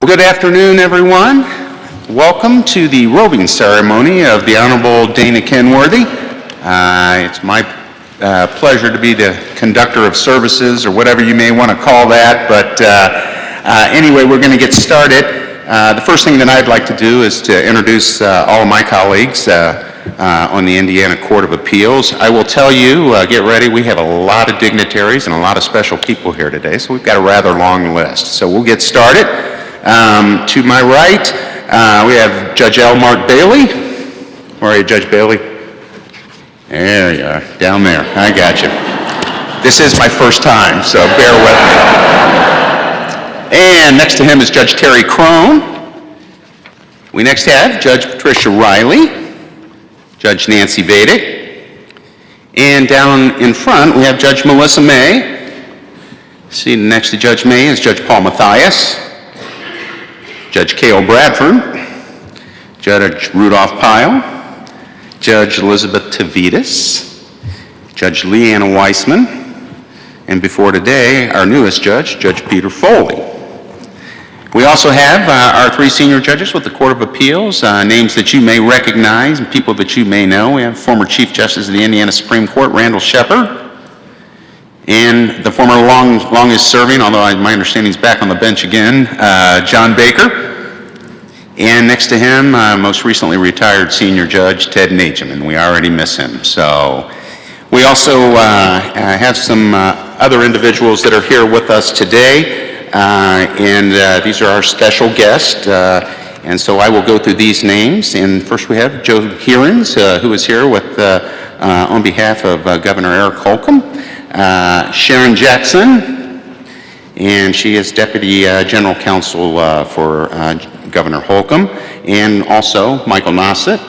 Well, good afternoon, everyone. Welcome to the robing ceremony of the Honorable Dana Kenworthy. It's my pleasure to be the conductor of services, or whatever you may want to call that, but anyway, we're going to get started. The first thing that I'd like to do is to introduce all of my colleagues on the Indiana Court of Appeals. I will tell you, get ready, we have a lot of dignitaries and a lot of special people here today, so we've got a rather long list. So we'll get started. To my right, we have Judge L. Mark Bailey. Where are you, Judge Bailey? There you are, down there. I got you. This is my first time, so bear with me. And next to him is Judge Terry Crone. We next have Judge Patricia Riley, Judge Nancy Vedic, and down in front we have Judge Melissa May. Seated next to Judge May is Judge Paul Mathias, Judge Cale Bradford, Judge Rudolph Pyle, Judge Elizabeth Tavitas, Judge Leanna Weissman, and before today, our newest judge, Judge Peter Foley. We also have our three senior judges with the Court of Appeals, names that you may recognize and people that you may know. We have former Chief Justice of the Indiana Supreme Court, Randall Shepard, and the former longest serving, although my understanding is back on the bench again, John Baker. And next to him, most recently retired senior judge, Ted Nachum, and we already miss him. So we also have some other individuals that are here with us today. And these are our special guests, and so I will go through these names. And first we have Joe Heerens, who is here with, on behalf of Governor Eric Holcomb, Sharon Jackson, and she is Deputy General Counsel for Governor Holcomb, and also Michael Nassett.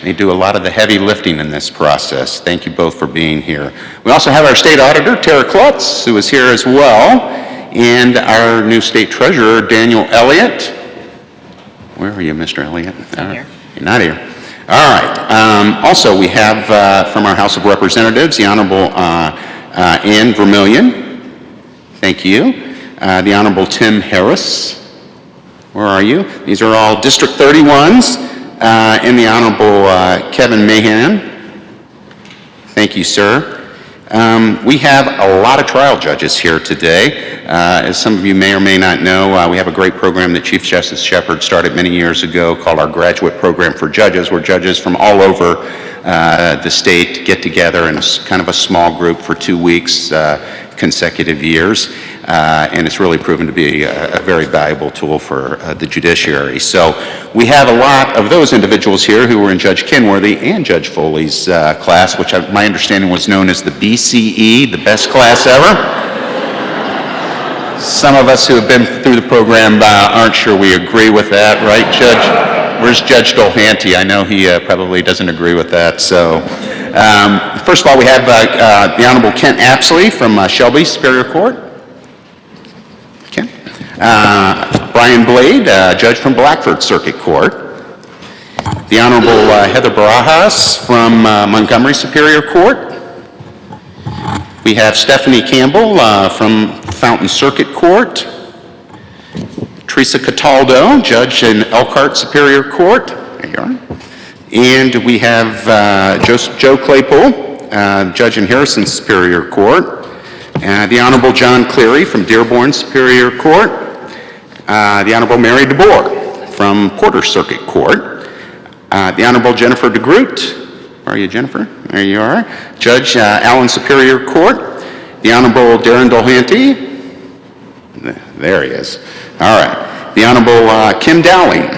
They do a lot of the heavy lifting in this process. Thank you both for being here. We also have our State Auditor, Tara Klutz, who is here as well, and our new State Treasurer, Daniel Elliott. Where are you, Mr. Elliott? I'm here. You're not here. All right. Also, we have from our House of Representatives, the Honorable Ann Vermillion. Thank you. The Honorable Tim Harris. Where are you? These are all District 31s. And the Honorable Kevin Mahan. Thank you, sir. We have a lot of trial judges here today. As some of you may or may not know, we have a great program that Chief Justice Shepard started many years ago called our Graduate Program for Judges, where judges from all over the state get together in kind of a small group for 2 weeks, consecutive years. And it's really proven to be a very valuable tool for the judiciary. So we have a lot of those individuals here who were in Judge Kenworthy and Judge Foley's class, which my understanding was known as the BCE, the best class ever. Some of us who have been through the program aren't sure we agree with that, right, Judge? Where's Judge Dolhanty? I know he probably doesn't agree with that. So first of all, we have the Honorable Kent Apsley from Shelby Superior Court. Brian Blade, judge from Blackford Circuit Court. The Honorable Heather Barajas from Montgomery Superior Court. We have Stephanie Campbell from Fountain Circuit Court. Teresa Cataldo, judge in Elkhart Superior Court. There you are. And we have Joe Claypool, judge in Harrison Superior Court. The Honorable John Cleary from Dearborn Superior Court. The Honorable Mary DeBoer from Porter Circuit Court. The Honorable Jennifer DeGroot. Where are you, Jennifer? There you are. Judge Allen Superior Court. The Honorable Darren Dolhanty. There he is. All right. The Honorable Kim Dowling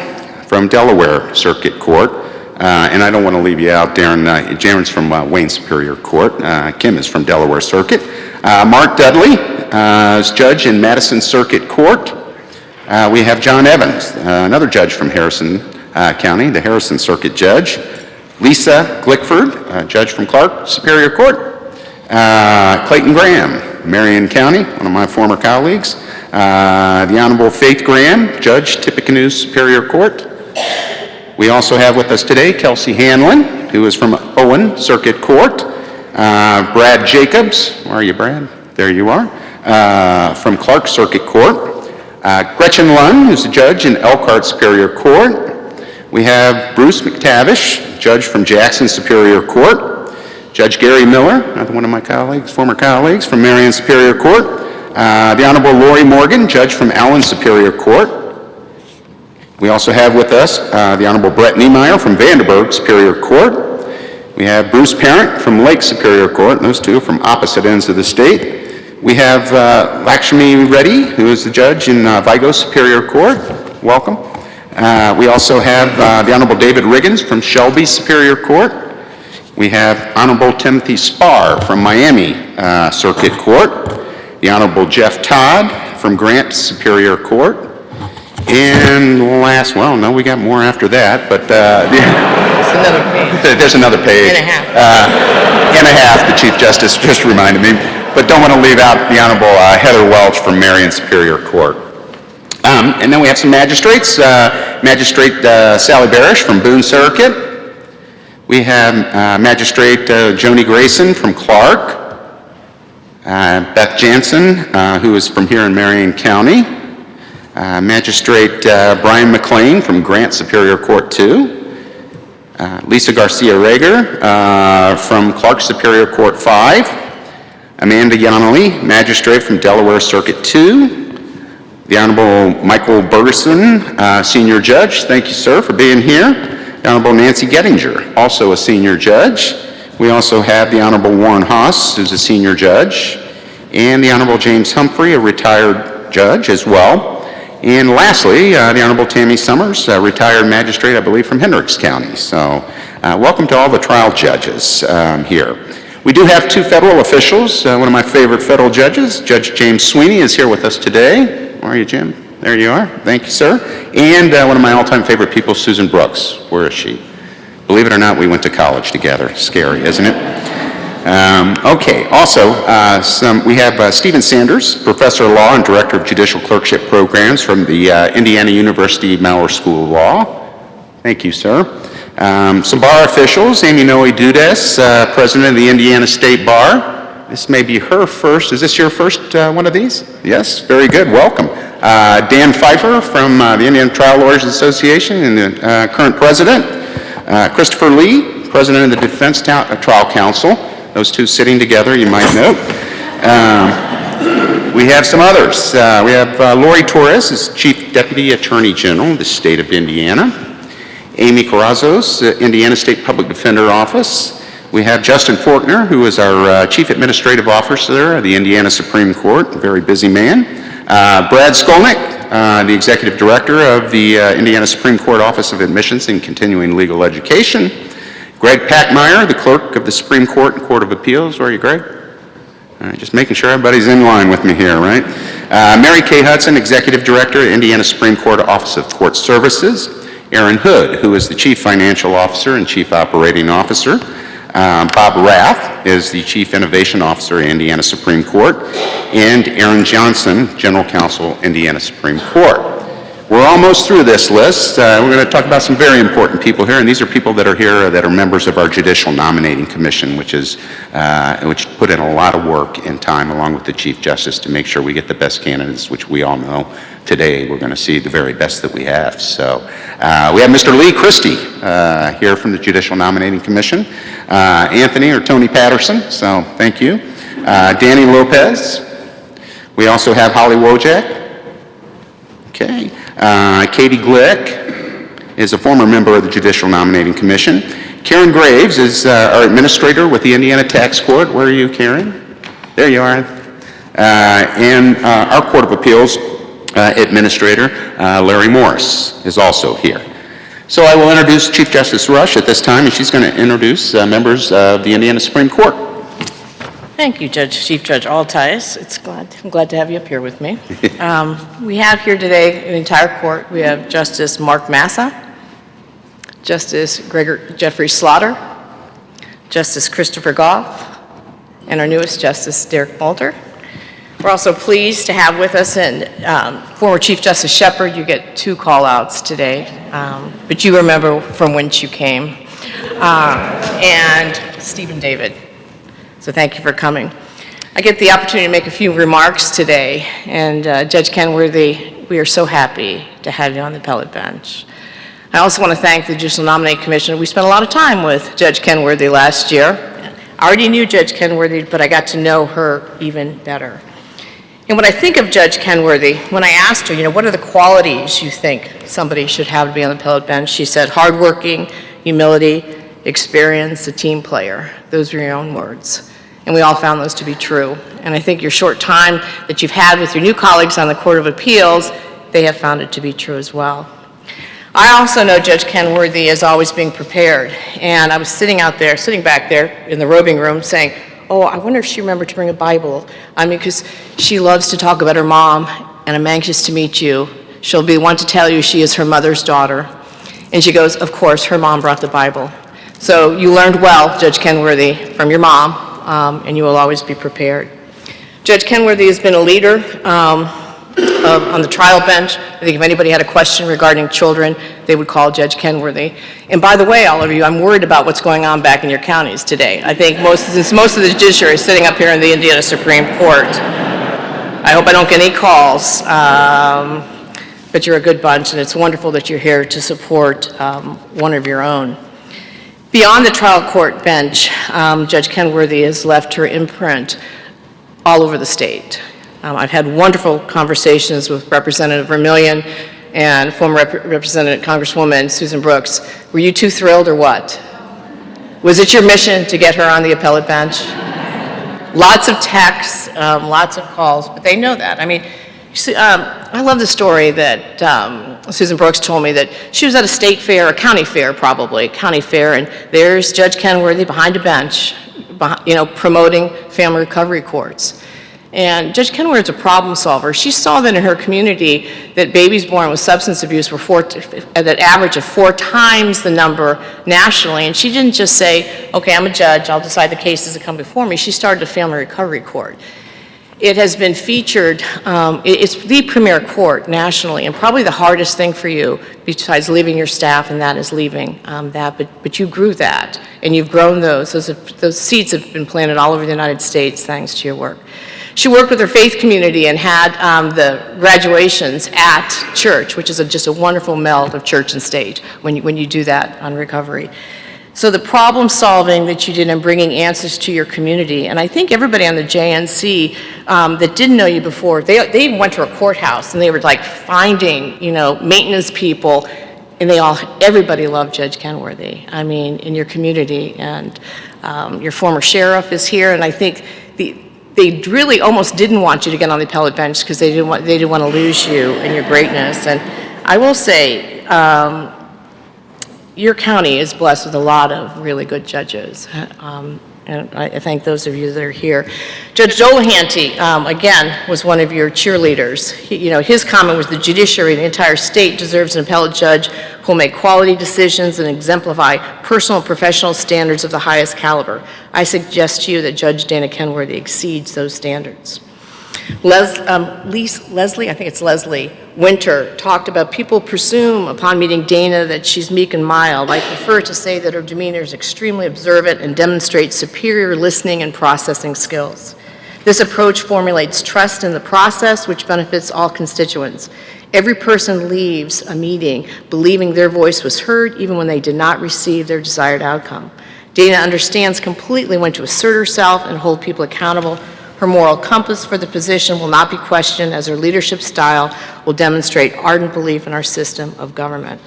from Delaware Circuit Court. And I don't want to leave you out, Darren. Darren's from Wayne Superior Court. Kim is from Delaware Circuit. Mark Dudley is judge in Madison Circuit Court. We have John Evans, another judge from Harrison County, the Harrison Circuit Judge. Lisa Glickford, judge from Clark Superior Court. Clayton Graham, Marion County, one of my former colleagues. The Honorable Faith Graham, judge, Tippecanoe Superior Court. We also have with us today Kelsey Hanlon, who is from Owen Circuit Court. Brad Jacobs, where are you, Brad? There you are, from Clark Circuit Court. Gretchen Lund, who's a judge in Elkhart Superior Court. We have Bruce McTavish, judge from Jackson Superior Court. Judge Gary Miller, another one of my colleagues, former colleagues from Marion Superior Court. The Honorable Lori Morgan, judge from Allen Superior Court. We also have with us the Honorable Brett Niemeyer from Vanderburgh Superior Court. We have Bruce Parent from Lake Superior Court, and those two are from opposite ends of the state. We have Lakshmi Reddy, who is the judge in Vigo Superior Court. Welcome. We also have the Honorable David Riggins from Shelby Superior Court. We have Honorable Timothy Spar from Miami Circuit Court. The Honorable Jeff Todd from Grant Superior Court. And last, well, no, we got more after that, but There's another page. there's another page. And a half. And a half, the Chief Justice just reminded me. But don't want to leave out the Honorable Heather Welch from Marion Superior Court. And then we have some magistrates. Magistrate Sally Barish from Boone Circuit. We have Magistrate Joni Grayson from Clark. Beth Jansen, who is from here in Marion County. Magistrate Brian McLean from Grant Superior Court 2. Lisa Garcia Rager from Clark Superior Court 5. Amanda Yonley, Magistrate from Delaware Circuit 2. The Honorable Michael Bergerson, Senior Judge. Thank you, sir, for being here. The Honorable Nancy Gettinger, also a Senior Judge. We also have the Honorable Warren Haas, who's a Senior Judge. And the Honorable James Humphrey, a retired judge as well. And lastly, the Honorable Tammy Summers, retired magistrate, I believe, from Hendricks County. So welcome to all the trial judges here. We do have two federal officials. One of my favorite federal judges, Judge James Sweeney, is here with us today. Where are you, Jim? There you are. Thank you, sir. And one of my all-time favorite people, Susan Brooks. Where is she? Believe it or not, we went to college together. Scary, isn't it? Okay, also, we have Stephen Sanders, Professor of Law and Director of Judicial Clerkship Programs from the Indiana University Maurer School of Law. Thank you, sir. Some bar officials, Amy Noe Dudas, President of the Indiana State Bar. This may be her first. Is this your first one of these? Yes, very good. Welcome. Dan Pfeiffer from the Indiana Trial Lawyers Association and the current president. Christopher Lee, President of the Defense Trial Council. Those two sitting together, you might note. We have some others. We have Lori Torres, as Chief Deputy Attorney General of the state of Indiana. Amy Carrazos, Indiana State Public Defender Office. We have Justin Faulkner, who is our Chief Administrative Officer of the Indiana Supreme Court, a very busy man. Brad Skolnick, the Executive Director of the Indiana Supreme Court Office of Admissions and Continuing Legal Education. Greg Packmeyer, the Clerk of the Supreme Court and Court of Appeals. Where are you, Greg? All right, just making sure everybody's in line with me here, right? Mary Kay Hudson, Executive Director, Indiana Supreme Court Office of Court Services. Aaron Hood, who is the Chief Financial Officer and Chief Operating Officer. Bob Rath is the Chief Innovation Officer at Indiana Supreme Court. And Aaron Johnson, General Counsel, Indiana Supreme Court. We're almost through this list. We're going to talk about some very important people here, and these are people that are here that are members of our Judicial Nominating Commission, which put in a lot of work and time along with the Chief Justice to make sure we get the best candidates, which we all know today we're going to see the very best that we have. So we have Mr. Lee Christie here from the Judicial Nominating Commission, Anthony or Tony Patterson, so thank you. Danny Lopez. We also have Holly Wojak. Okay. Katie Glick is a former member of the Judicial Nominating Commission. Karen Graves is our administrator with the Indiana Tax Court. Where are you, Karen? There you are. And our Court of Appeals administrator, Larry Morris, is also here. So I will introduce Chief Justice Rush at this time, and she's going to introduce members of the Indiana Supreme Court. Thank you, Chief Judge Altice. I'm glad to have you up here with me. We have here today an entire court. We have Justice Mark Massa, Justice Jeffrey Slaughter, Justice Christopher Goff, and our newest Justice Derek Malter. We're also pleased to have with us former Chief Justice Shepard. You get 2 call-outs today, but you remember from whence you came, and Stephen David. So thank you for coming. I get the opportunity to make a few remarks today, and Judge Kenworthy we are so happy to have you on the appellate bench. I also want to thank the Judicial Nominating Commission. We spent a lot of time with Judge Kenworthy last year. I already knew Judge Kenworthy, but I got to know her even better. And when I think of Judge Kenworthy, when I asked her, what are the qualities you think somebody should have to be on the appellate bench, she said hardworking, humility, experience, a team player. Those were your own words. And we all found those to be true. And I think your short time that you've had with your new colleagues on the Court of Appeals, they have found it to be true as well. I also know Judge Kenworthy as always being prepared. And I was sitting back there in the robing room saying, oh, I wonder if she remembered to bring a Bible. Because she loves to talk about her mom, and I'm anxious to meet you. She'll be the one to tell you she is her mother's daughter. And she goes, of course, her mom brought the Bible. So you learned well, Judge Kenworthy, from your mom, and you will always be prepared. Judge Kenworthy has been a leader on the trial bench. I think if anybody had a question regarding children, they would call Judge Kenworthy. And by the way, all of you, I'm worried about what's going on back in your counties today. I think since most of the judiciary is sitting up here in the Indiana Supreme Court, I hope I don't get any calls, but you're a good bunch, and it's wonderful that you're here to support one of your own. Beyond the trial court bench, Judge Kenworthy has left her imprint all over the state. I've had wonderful conversations with Representative Vermillion and former Representative Congresswoman Susan Brooks. Were you too thrilled or what? Was it your mission to get her on the appellate bench? Lots of texts, lots of calls, but they know that. I love the story that Susan Brooks told me that she was at a state fair, a county fair probably, county fair, and there's Judge Kenworthy behind a bench, promoting family recovery courts. And Judge Kenworthy is a problem solver. She saw that in her community that babies born with substance abuse were at an average of 4 times the number nationally. And she didn't just say, okay, I'm a judge, I'll decide the cases that come before me. She started a family recovery court. It has been featured, it's the premier court nationally, and probably the hardest thing for you, besides leaving your staff, and that is leaving that, but you grew that, and you've grown those. Those seeds have been planted all over the United States thanks to your work. She worked with her faith community and had the graduations at church, which is just a wonderful meld of church and state when you do that on recovery. So the problem solving that you did in bringing answers to your community, and I think everybody on the JNC that didn't know you before, they even went to a courthouse and they were like finding, maintenance people, and everybody loved Judge Kenworthy, in your community. And your former sheriff is here, and I think they really almost didn't want you to get on the appellate bench because they didn't want to lose you and your greatness. And I will say, your county is blessed with a lot of really good judges, and I thank those of you that are here. Judge Dolahanty, again, was one of your cheerleaders. His comment was the judiciary, the entire state deserves an appellate judge who will make quality decisions and exemplify personal and professional standards of the highest caliber. I suggest to you that Judge Dana Kenworthy exceeds those standards. Leslie Winter talked about people presume upon meeting Dana that she's meek and mild. I prefer to say that her demeanor is extremely observant and demonstrates superior listening and processing skills. This approach formulates trust in the process, which benefits all constituents. Every person leaves a meeting believing their voice was heard even when they did not receive their desired outcome. Dana understands completely when to assert herself and hold people accountable. Her moral compass for the position will not be questioned, as her leadership style will demonstrate ardent belief in our system of government.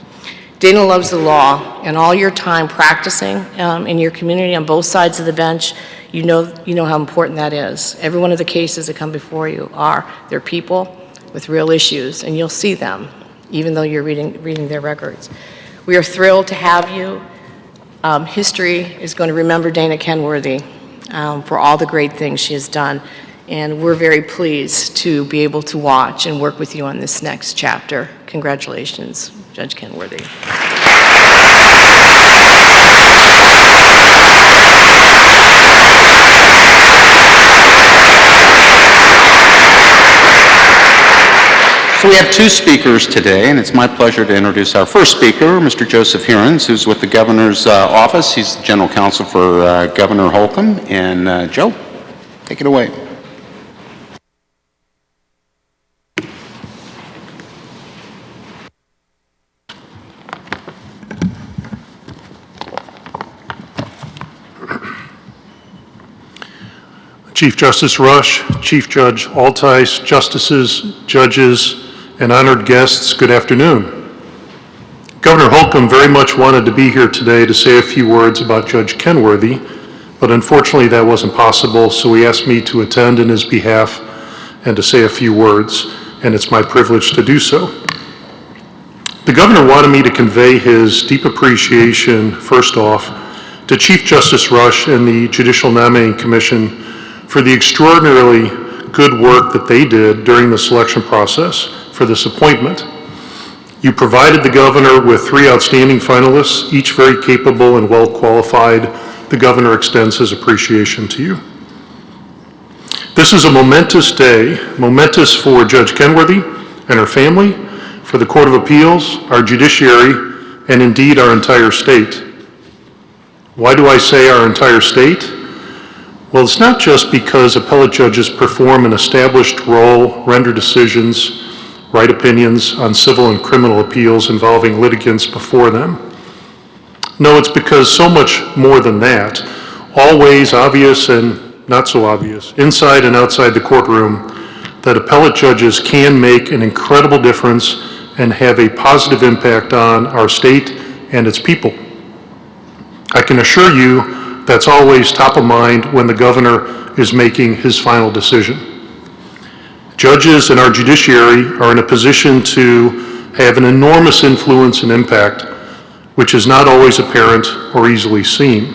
Dana loves the law, and all your time practicing in your community on both sides of the bench, you know how important that is. Every one of the cases that come before you they're people with real issues, and you'll see them, even though you're reading their records. We are thrilled to have you. History is going to remember Dana Kenworthy for all the great things she has done. And we're very pleased to be able to watch and work with you on this next chapter. Congratulations, Judge Kenworthy. So we have 2 speakers today, and it's my pleasure to introduce our first speaker, Mr. Joseph Hearens, who's with the Governor's office. He's the General Counsel for Governor Holcomb. And Joe, take it away. Chief Justice Rush, Chief Judge Altice, justices, judges, and honored guests, good afternoon. Governor Holcomb very much wanted to be here today to say a few words about Judge Kenworthy, but unfortunately that wasn't possible, so he asked me to attend in his behalf and to say a few words, and it's my privilege to do so. The governor wanted me to convey his deep appreciation, first off, to Chief Justice Rush and the Judicial Nominating Commission for the extraordinarily good work that they did during the selection process for this appointment. You provided the governor with 3 outstanding finalists, each very capable and well qualified. The governor extends his appreciation to you. This is a momentous day, momentous for Judge Kenworthy and her family, for the Court of Appeals, our judiciary, and indeed our entire state. Why do I say our entire state? Well, it's not just because appellate judges perform an established role, render decisions, write opinions on civil and criminal appeals involving litigants before them. No, it's because so much more than that, always obvious and not so obvious, inside and outside the courtroom, that appellate judges can make an incredible difference and have a positive impact on our state and its people. I can assure you that's always top of mind when the governor is making his final decision. Judges in our judiciary are in a position to have an enormous influence and impact, which is not always apparent or easily seen.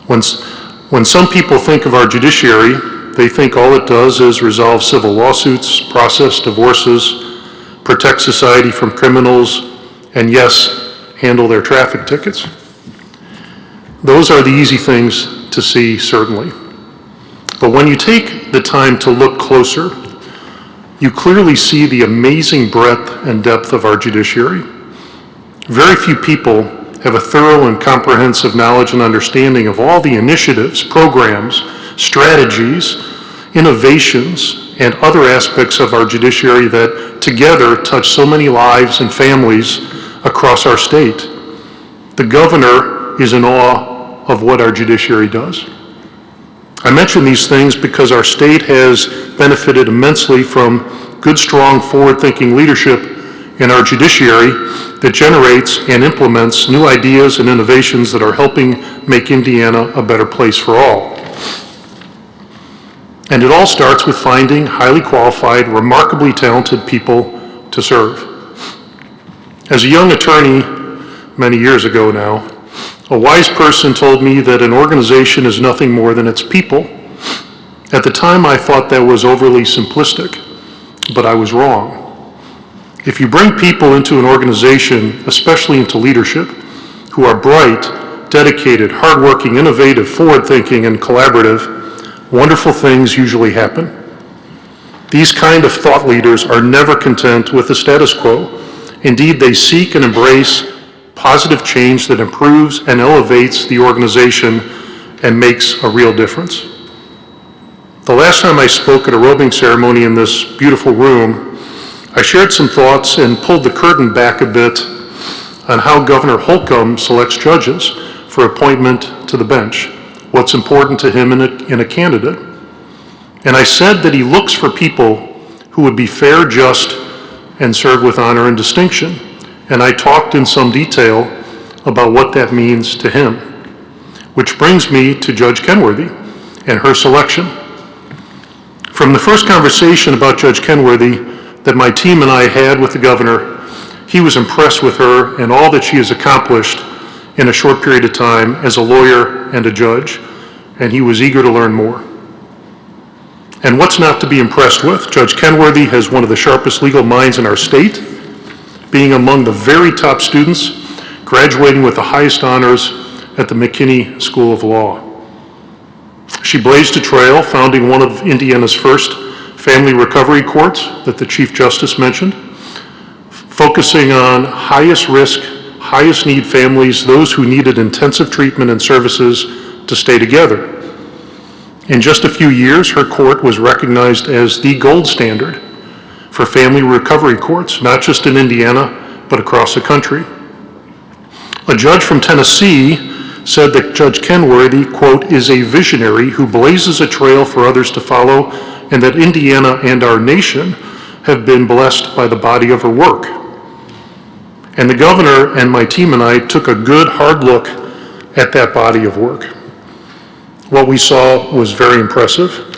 When some people think of our judiciary, they think all it does is resolve civil lawsuits, process divorces, protect society from criminals, and yes, handle their traffic tickets. Those are the easy things to see, certainly. But when you take the time to look closer, you clearly see the amazing breadth and depth of our judiciary. Very few people have a thorough and comprehensive knowledge and understanding of all the initiatives, programs, strategies, innovations, and other aspects of our judiciary that together touch so many lives and families across our state. The governor is in awe of what our judiciary does. I mention these things because our state has benefited immensely from good, strong, forward-thinking leadership in our judiciary that generates and implements new ideas and innovations that are helping make Indiana a better place for all. And it all starts with finding highly qualified, remarkably talented people to serve. As a young attorney many years ago now, a wise person told me that an organization is nothing more than its people. At the time, I thought that was overly simplistic, but I was wrong. If you bring people into an organization, especially into leadership, who are bright, dedicated, hardworking, innovative, forward-thinking, and collaborative, wonderful things usually happen. These kind of thought leaders are never content with the status quo. Indeed, they seek and embrace positive change that improves and elevates the organization and makes a real difference. The last time I spoke at a robing ceremony in this beautiful room, I shared some thoughts and pulled the curtain back a bit on how Governor Holcomb selects judges for appointment to the bench, what's important to him in a candidate. And I said that he looks for people who would be fair, just, and serve with honor and distinction. And I talked in some detail about what that means to him, which brings me to Judge Kenworthy and her selection. From the first conversation about Judge Kenworthy that my team and I had with the governor, he was impressed with her and all that she has accomplished in a short period of time as a lawyer and a judge, and he was eager to learn more. And what's not to be impressed with? Judge Kenworthy has one of the sharpest legal minds in our state, being among the very top students, graduating with the highest honors at the McKinney School of Law. She blazed a trail, founding one of Indiana's first family recovery courts that the Chief Justice mentioned, focusing on highest risk, highest need families, those who needed intensive treatment and services to stay together. In just a few years, her court was recognized as the gold standard for family recovery courts, not just in Indiana, but across the country. A judge from Tennessee said that Judge Kenworthy, quote, is a visionary who blazes a trail for others to follow, and that Indiana and our nation have been blessed by the body of her work. And the governor and my team and I took a good, hard look at that body of work. What we saw was very impressive.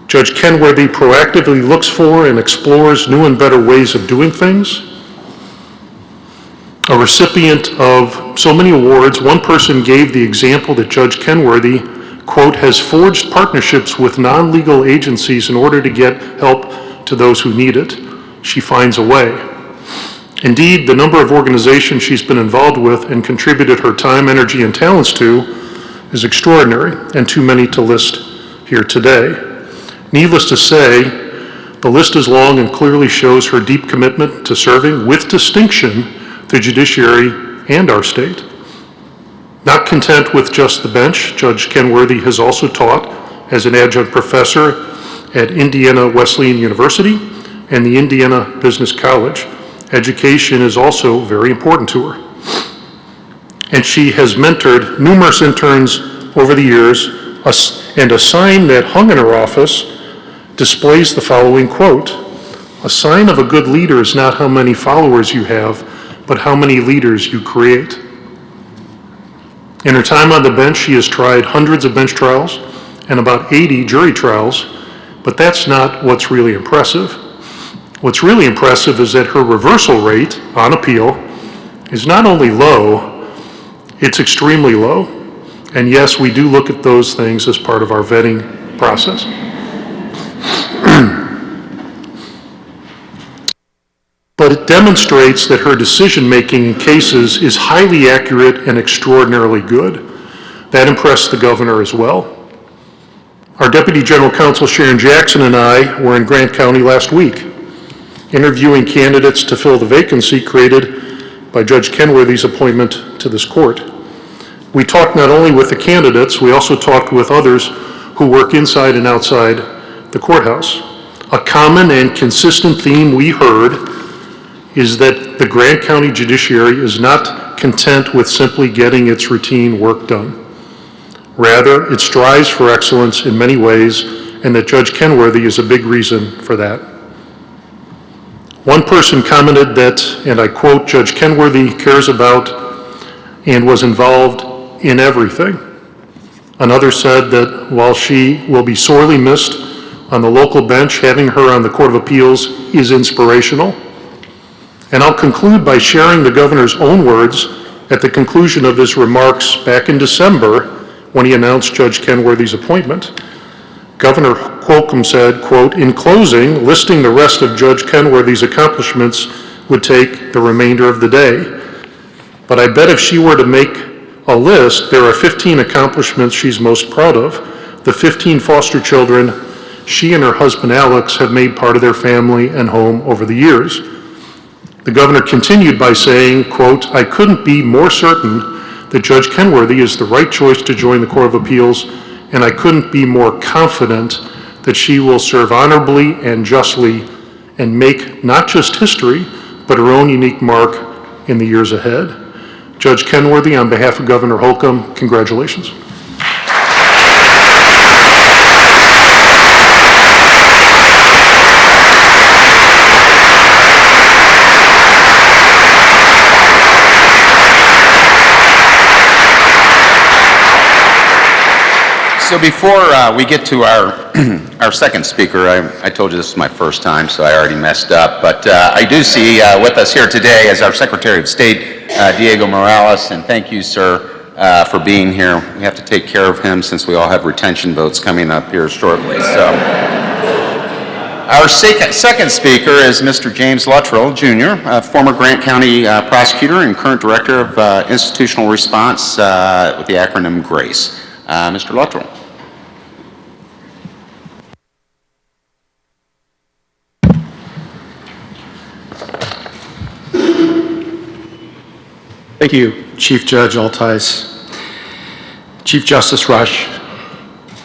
Judge Kenworthy proactively looks for and explores new and better ways of doing things. A recipient of so many awards, one person gave the example that Judge Kenworthy, quote, has forged partnerships with non-legal agencies in order to get help to those who need it. She finds a way. Indeed, the number of organizations she's been involved with and contributed her time, energy, and talents to is extraordinary, and too many to list here today. Needless to say, the list is long and clearly shows her deep commitment to serving with distinction the judiciary and our state. Not content with just the bench, Judge Kenworthy has also taught as an adjunct professor at Indiana Wesleyan University and the Indiana Business College. Education is also very important to her. And she has mentored numerous interns over the years, and a sign that hung in her office displays the following quote, "A sign of a good leader is not how many followers you have, but how many leaders you create." In her time on the bench, she has tried hundreds of bench trials and about 80 jury trials, but that's not what's really impressive. What's really impressive is that her reversal rate on appeal is not only low, it's extremely low. And yes, we do look at those things as part of our vetting process. But it demonstrates that her decision-making in cases is highly accurate and extraordinarily good. That impressed the governor as well. Our Deputy General Counsel Sharon Jackson and I were in Grant County last week, interviewing candidates to fill the vacancy created by Judge Kenworthy's appointment to this court. We talked not only with the candidates, we also talked with others who work inside and outside the courthouse. A common and consistent theme we heard is that the Grant County Judiciary is not content with simply getting its routine work done. Rather, it strives for excellence in many ways, and that Judge Kenworthy is a big reason for that. One person commented that, and I quote, Judge Kenworthy cares about and was involved in everything. Another said that while she will be sorely missed on the local bench, having her on the Court of Appeals is inspirational. And I'll conclude by sharing the governor's own words at the conclusion of his remarks back in December when he announced Judge Kenworthy's appointment. Governor Holcomb said, quote, "In closing, listing the rest of Judge Kenworthy's accomplishments would take the remainder of the day. But I bet if she were to make a list, there are 15 accomplishments she's most proud of. The 15 foster children she and her husband Alex have made part of their family and home over the years." The governor continued by saying, quote, "I couldn't be more certain that Judge Kenworthy is the right choice to join the Court of Appeals, and I couldn't be more confident that she will serve honorably and justly and make not just history, but her own unique mark in the years ahead." Judge Kenworthy, on behalf of Governor Holcomb, congratulations. So before we get to our second speaker, I told you this is my first time, so I already messed up, but I do see with us here today as our Secretary of State, Diego Morales, and thank you, sir, for being here. We have to take care of him since we all have retention votes coming up here shortly. So, our second speaker is Mr. James Luttrell, Jr., a former Grant County prosecutor and current Director of Institutional Response with the acronym GRACE. Mr. Luttrell. Thank you, Chief Judge Altice, Chief Justice Rush,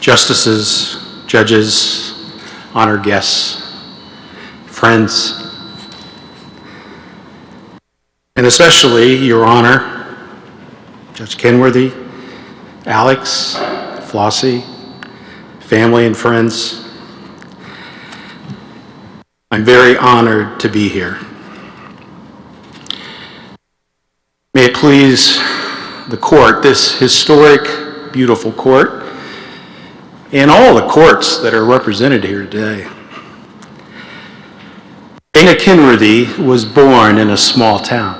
justices, judges, honored guests, friends, and especially Your Honor, Judge Kenworthy, Alex, Flossie, family and friends, I'm very honored to be here. May it please the court, this historic, beautiful court, and all the courts that are represented here today. Dana Kenworthy was born in a small town.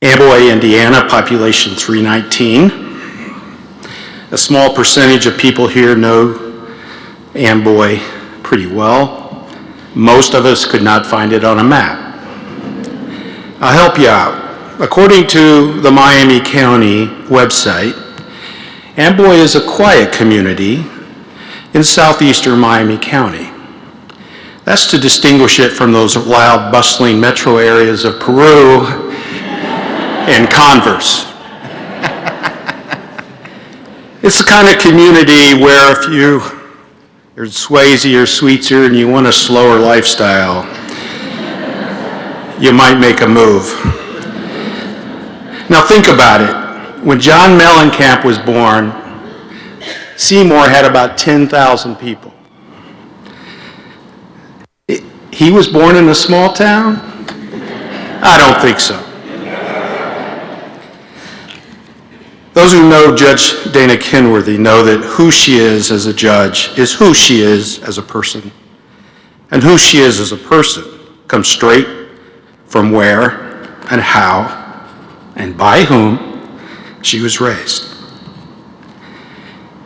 Amboy, Indiana, population 319. A small percentage of people here know Amboy pretty well. Most of us could not find it on a map. I'll help you out. According to the Miami County website, Amboy is a quiet community in southeastern Miami County. That's to distinguish it from those loud, bustling metro areas of Peru and Converse. It's the kind of community where if you're Swayze or Sweetser and you want a slower lifestyle, you might make a move. Now think about it. When John Mellencamp was born, Seymour had about 10,000 people. He was born in a small town? I don't think so. Those who know Judge Dana Kenworthy know that who she is as a judge is who she is as a person. And who she is as a person comes straight from where and how and by whom she was raised.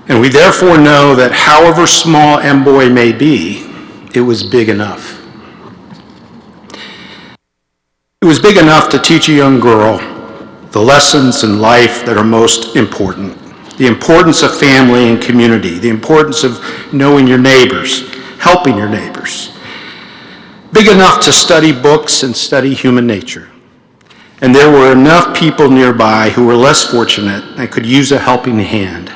And we therefore know that however small Amboy may be, it was big enough. It was big enough to teach a young girl the lessons in life that are most important. The importance of family and community, the importance of knowing your neighbors, helping your neighbors. Big enough to study books and study human nature. And there were enough people nearby who were less fortunate and could use a helping hand.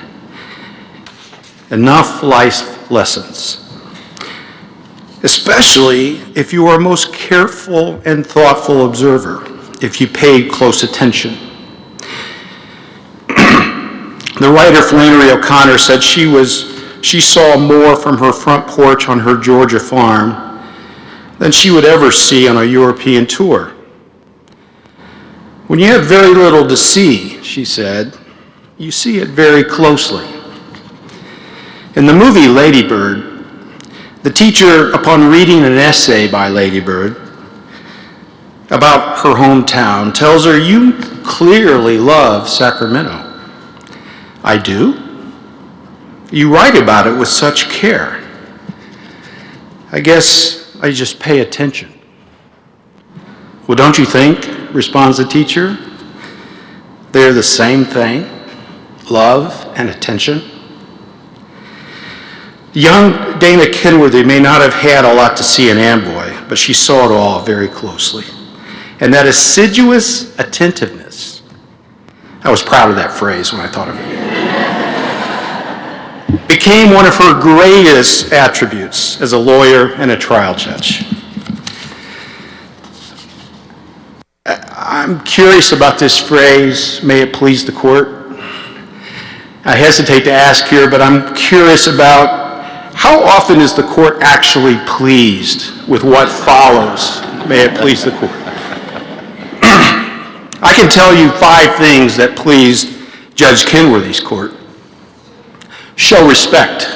Enough life lessons. Especially if you are a most careful and thoughtful observer, if you paid close attention. The writer Flannery O'Connor said she saw more from her front porch on her Georgia farm than she would ever see on a European tour. When you have very little to see, she said, you see it very closely. In the movie Lady Bird, the teacher, upon reading an essay by Lady Bird about her hometown, tells her, you clearly love Sacramento. I do. You write about it with such care. I guess I just pay attention. Well, don't you think, responds the teacher, they're the same thing, love and attention? Young Dana Kenworthy may not have had a lot to see in Amboy, but she saw it all very closely. And that assiduous attentiveness, I was proud of that phrase when I thought of it, became one of her greatest attributes as a lawyer and a trial judge. I'm curious about this phrase, may it please the court. I hesitate to ask here, but I'm curious about how often is the court actually pleased with what follows? May it please the court. I can tell you 5 things that pleased Judge Kenworthy's court. Show respect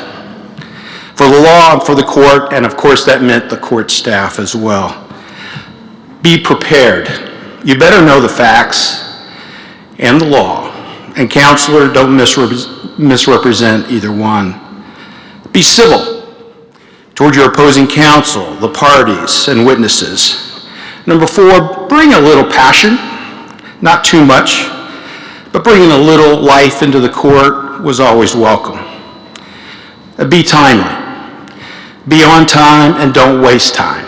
for the law and for the court, and of course that meant the court staff as well. Be prepared. You better know the facts and the law, and counselor, don't misrepresent either one. Be civil toward your opposing counsel, the parties, and witnesses. Number 4, bring a little passion, not too much, but bringing a little life into the court was always welcome. Be timely. Be on time and don't waste time.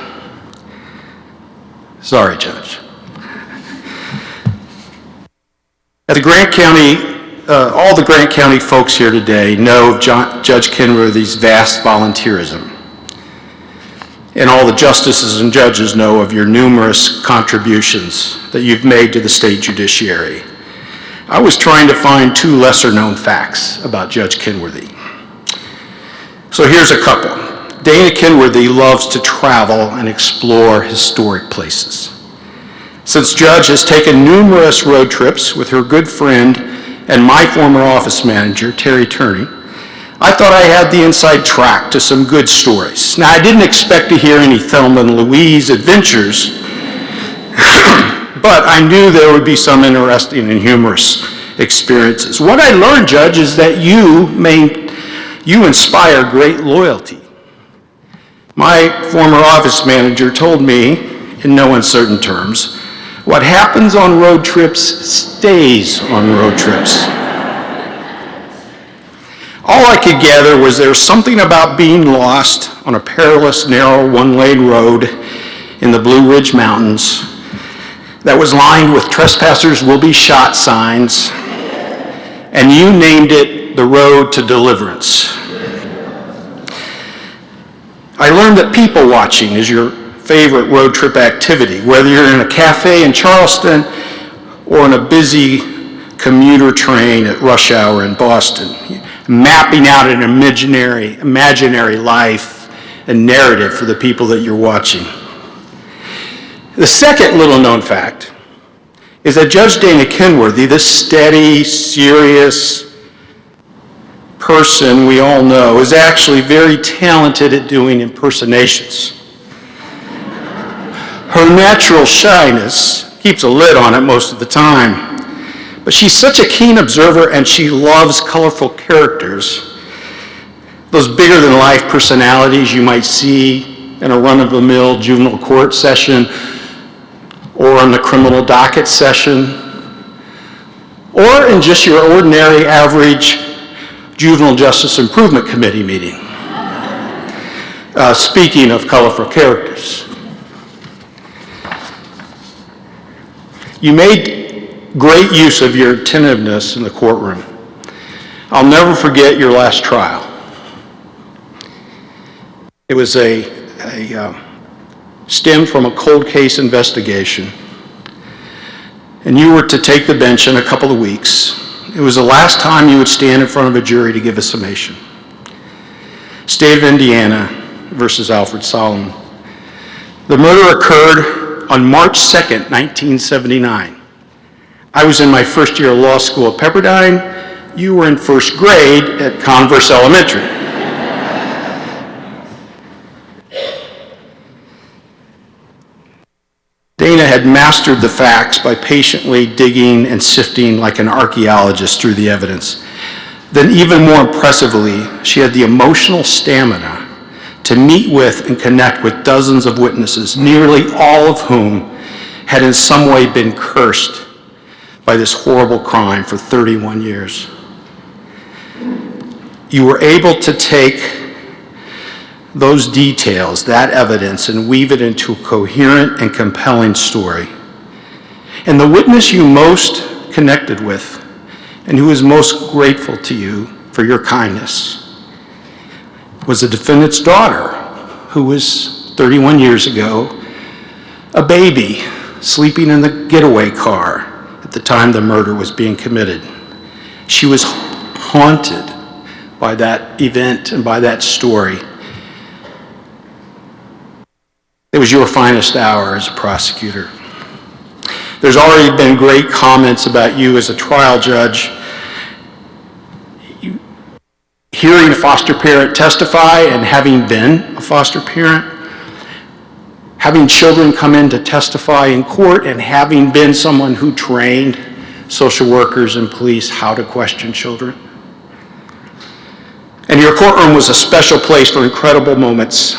Sorry, Judge. At the Grant County, all the Grant County folks here today know of Judge Kenworthy's vast volunteerism. and all the justices and judges know of your numerous contributions that you've made to the state judiciary. I was trying to find 2 lesser-known facts about Judge Kenworthy. So here's a couple. Dana Kenworthy loves to travel and explore historic places. Since Judge has taken numerous road trips with her good friend and my former office manager, Terry Turney, I thought I had the inside track to some good stories. Now, I didn't expect to hear any Thelma and Louise adventures, but I knew there would be some interesting and humorous experiences. What I learned, Judge, is that you inspire great loyalty. My former office manager told me, in no uncertain terms, what happens on road trips stays on road trips. All I could gather was there was something about being lost on a perilous, narrow, one-lane road in the Blue Ridge Mountains that was lined with trespassers will be shot signs, and you named it the Road to Deliverance. I learned that people watching is your favorite road trip activity, whether you're in a cafe in Charleston or on a busy commuter train at rush hour in Boston, mapping out an imaginary life and narrative for the people that you're watching. The second little-known fact is that Judge Dana Kenworthy, this steady, serious person we all know, is actually very talented at doing impersonations. Her natural shyness keeps a lid on it most of the time, but she's such a keen observer and she loves colorful characters, those bigger-than-life personalities you might see in a run-of-the-mill juvenile court session or on the criminal docket session, or in just your ordinary, average Juvenile Justice Improvement Committee meeting. Speaking of colorful characters, you made great use of your attentiveness in the courtroom. I'll never forget your last trial. It was stemmed from a cold case investigation, and you were to take the bench in a couple of weeks. It was the last time you would stand in front of a jury to give a summation. State of Indiana versus Alfred Solomon. The murder occurred on March 2nd, 1979. I was in my first year of law school at Pepperdine. You were in first grade at Converse Elementary. Dana had mastered the facts by patiently digging and sifting like an archaeologist through the evidence. Then even more impressively, she had the emotional stamina to meet with and connect with dozens of witnesses, nearly all of whom had in some way been cursed by this horrible crime for 31 years. You were able to take those details, that evidence, and weave it into a coherent and compelling story. And the witness you most connected with and who is most grateful to you for your kindness was the defendant's daughter, who was 31 years ago a baby sleeping in the getaway car at the time the murder was being committed. She was haunted by that event and by that story. It was your finest hour as a prosecutor. There's already been great comments about you as a trial judge. Hearing a foster parent testify and having been a foster parent, having children come in to testify in court, and having been someone who trained social workers and police how to question children. And your courtroom was a special place for incredible moments.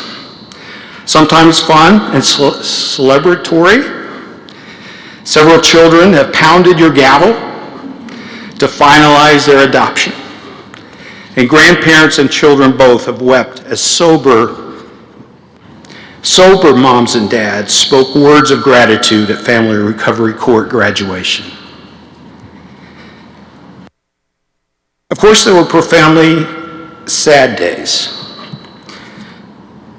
Sometimes fun and celebratory. Several children have pounded your gavel to finalize their adoption. And grandparents and children both have wept as sober moms and dads spoke words of gratitude at Family Recovery Court graduation. Of course, there were profoundly sad days.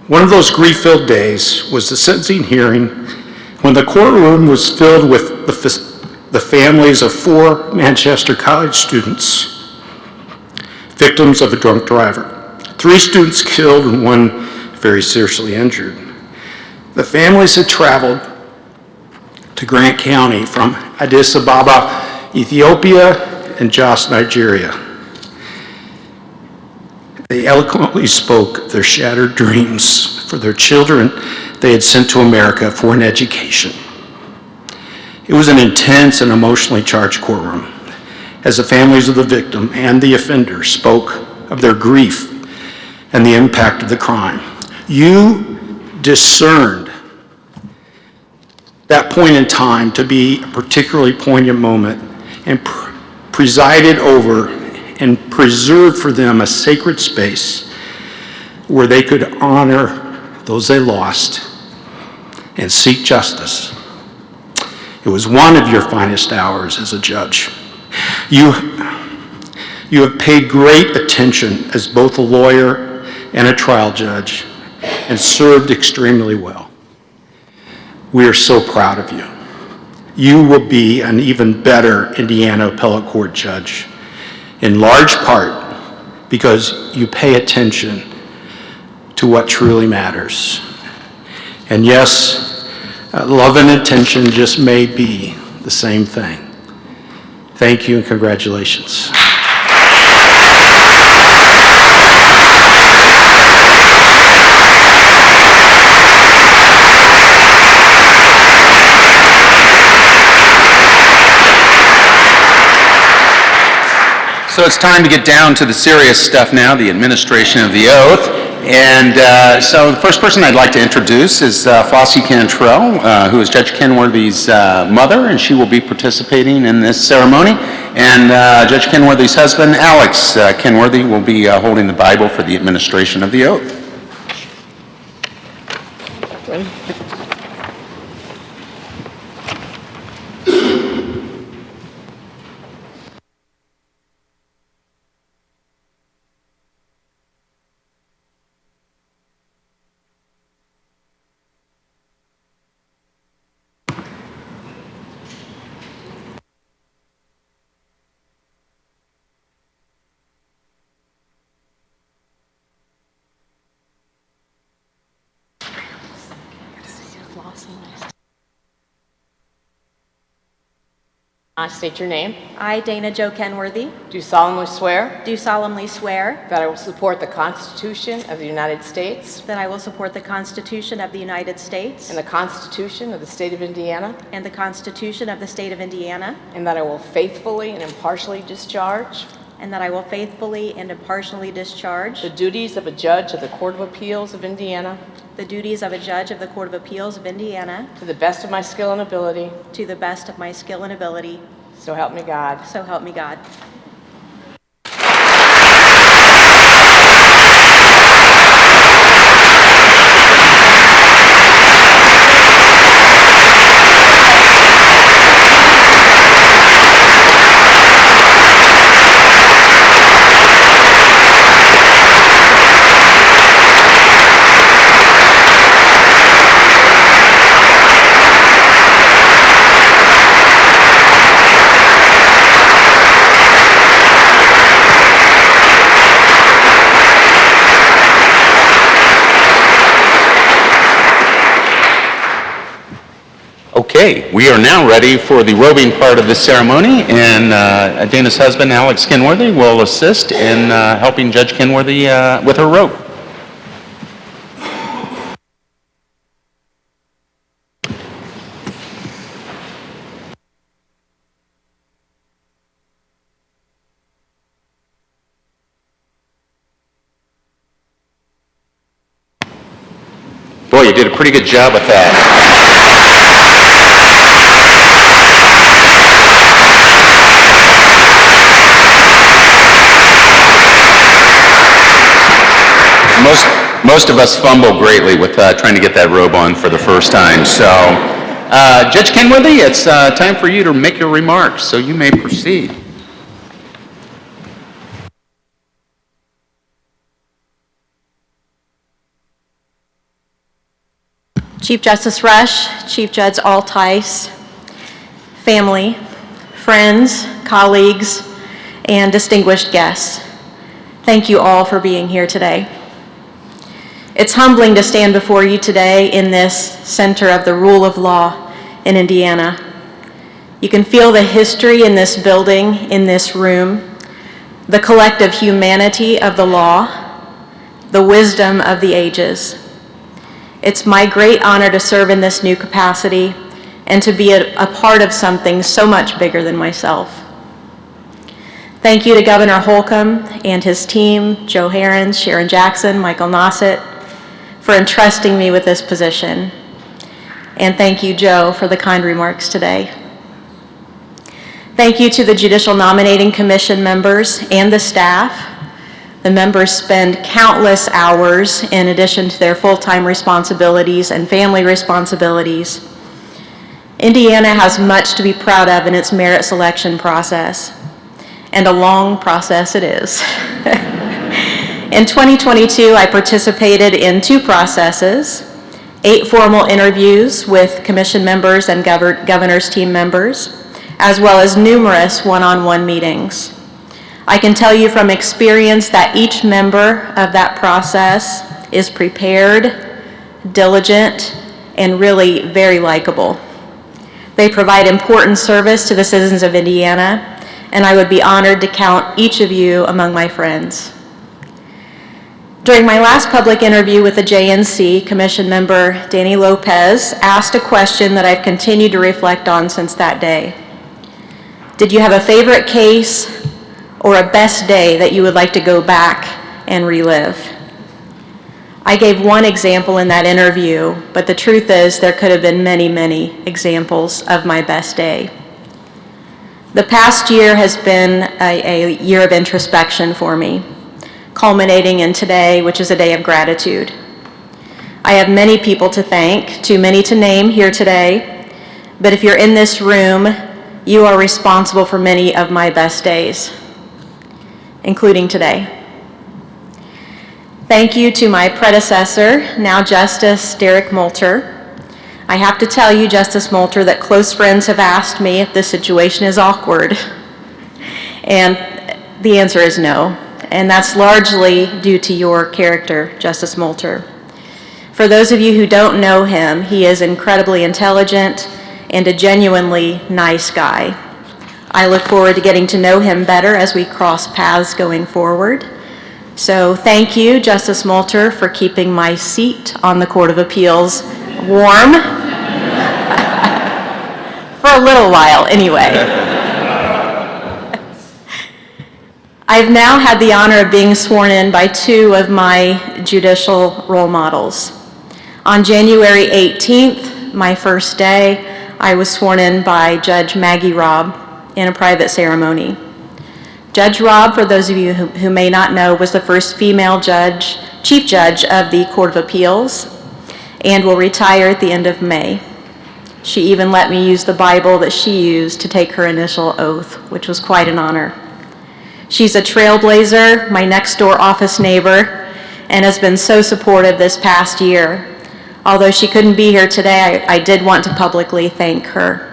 One of those grief-filled days was the sentencing hearing when the courtroom was filled with the families of 4 Manchester College students, victims of a drunk driver. 3 students killed and 1 very seriously injured. The families had traveled to Grant County from Addis Ababa, Ethiopia, and Jos, Nigeria. They eloquently spoke of their shattered dreams for their children they had sent to America for an education. It was an intense and emotionally charged courtroom as the families of the victim and the offender spoke of their grief and the impact of the crime. You discerned that point in time to be a particularly poignant moment and presided over and preserved for them a sacred space where they could honor those they lost and seek justice. It was one of your finest hours as a judge. You have paid great attention as both a lawyer and a trial judge and served extremely well. We are so proud of you. You will be an even better Indiana appellate court judge, in large part because you pay attention to what truly matters. And yes, love and attention just may be the same thing. Thank you and congratulations. So it's time to get down to the serious stuff now, the administration of the oath. And so the first person I'd like to introduce is Flossie Cantrell, who is Judge Kenworthy's mother, and she will be participating in this ceremony. And Judge Kenworthy's husband, Alex Kenworthy, will be holding the Bible for the administration of the oath. I state your name. I, Dana Jo Kenworthy, Do solemnly swear do solemnly swear that I will support the Constitution of the United States that I will support the Constitution of the United States and the Constitution of the State of Indiana, and the Constitution of the State of Indiana, and that I will faithfully and impartially discharge and that I will faithfully and impartially discharge the duties of a judge of the Court of Appeals of Indiana the duties of a judge of the Court of Appeals of Indiana to the best of my skill and ability, to the best of my skill and ability, so help me God. so help me God. Okay, we are now ready for the robing part of the ceremony, and Dana's husband, Alex Kenworthy, will assist in helping Judge Kenworthy with her robe. Boy, you did a pretty good job with that. Most of us fumble greatly with trying to get that robe on for the first time. So, Judge Kenworthy, it's time for you to make your remarks, so you may proceed. Chief Justice Rush, Chief Judge Altice, family, friends, colleagues, and distinguished guests, thank you all for being here today. It's humbling to stand before you today in this center of the rule of law in Indiana. You can feel the history in this building, in this room, the collective humanity of the law, the wisdom of the ages. It's my great honor to serve in this new capacity and to be a part of something so much bigger than myself. Thank you to Governor Holcomb and his team, Joe Herons, Sharon Jackson, Michael Nossett, for entrusting me with this position. And thank you, Joe, for the kind remarks today. Thank you to the Judicial Nominating Commission members and the staff. The members spend countless hours in addition to their full-time responsibilities and family responsibilities. Indiana has much to be proud of in its merit selection process, and a long process it is. In 2022, I participated in 2 processes, 8 formal interviews with commission members and governor's team members, as well as numerous one-on-one meetings. I can tell you from experience that each member of that process is prepared, diligent, and really very likable. They provide important service to the citizens of Indiana, and I would be honored to count each of you among my friends. During my last public interview with the JNC, Commission member Danny Lopez asked a question that I've continued to reflect on since that day. Did you have a favorite case or a best day that you would like to go back and relive? I gave one example in that interview, but the truth is there could have been many, many examples of my best day. The past year has been a year of introspection for me, culminating in today, which is a day of gratitude. I have many people to thank, too many to name here today, but if you're in this room, you are responsible for many of my best days, including today. Thank you to my predecessor, now Justice Derek Moulter. I have to tell you, Justice Moulter, that close friends have asked me if this situation is awkward. And the answer is no. And that's largely due to your character, Justice Moulter. For those of you who don't know him, he is incredibly intelligent and a genuinely nice guy. I look forward to getting to know him better as we cross paths going forward. So thank you, Justice Moulter, for keeping my seat on the Court of Appeals warm. For a little while, anyway. I've now had the honor of being sworn in by 2 of my judicial role models. On January 18th, my first day, I was sworn in by Judge Maggie Robb in a private ceremony. Judge Robb, for those of you who may not know, was the first female judge, chief judge of the Court of Appeals, and will retire at the end of May. She even let me use the Bible that she used to take her initial oath, which was quite an honor. She's a trailblazer, my next door office neighbor, and has been so supportive this past year. Although she couldn't be here today, I did want to publicly thank her.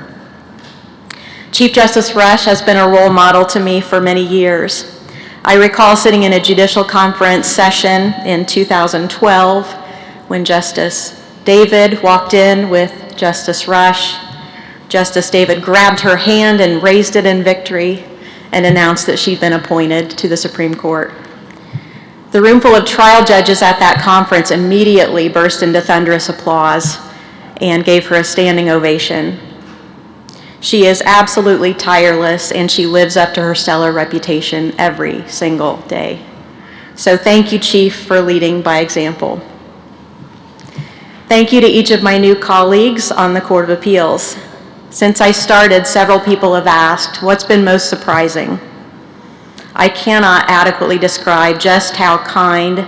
Chief Justice Rush has been a role model to me for many years. I recall sitting in a judicial conference session in 2012 when Justice David walked in with Justice Rush. Justice David grabbed her hand and raised it in victory and announced that she'd been appointed to the Supreme Court. The room full of trial judges at that conference immediately burst into thunderous applause and gave her a standing ovation. She is absolutely tireless, and she lives up to her stellar reputation every single day. So thank you, Chief, for leading by example. Thank you to each of my new colleagues on the Court of Appeals. Since I started, several people have asked, what's been most surprising? I cannot adequately describe just how kind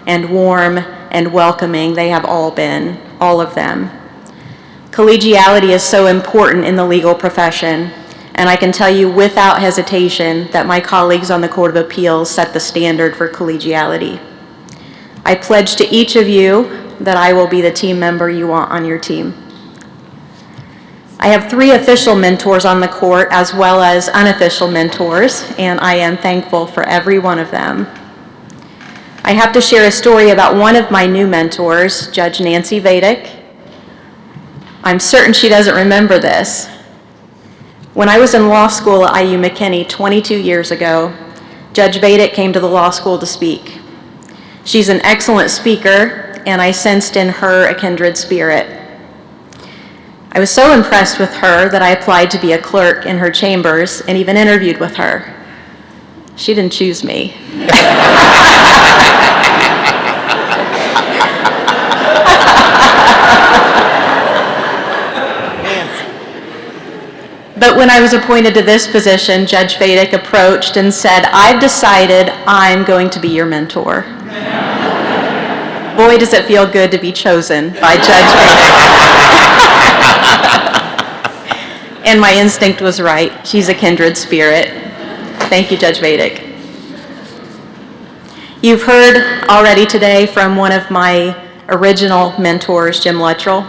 and warm and welcoming they have all been, all of them. Collegiality is so important in the legal profession, and I can tell you without hesitation that my colleagues on the Court of Appeals set the standard for collegiality. I pledge to each of you that I will be the team member you want on your team. I have 3 official mentors on the court as well as unofficial mentors, and I am thankful for every one of them. I have to share a story about one of my new mentors, Judge Nancy Vedic. I'm certain she doesn't remember this. When I was in law school at IU McKinney 22 years ago, Judge Vedic came to the law school to speak. She's an excellent speaker, and I sensed in her a kindred spirit. I was so impressed with her that I applied to be a clerk in her chambers and even interviewed with her. She didn't choose me. But when I was appointed to this position, Judge Vedic approached and said, "I've decided I'm going to be your mentor." Boy, does it feel good to be chosen by Judge Vedic. And my instinct was right. She's a kindred spirit. Thank you, Judge Vedic. You've heard already today from one of my original mentors, Jim Luttrell.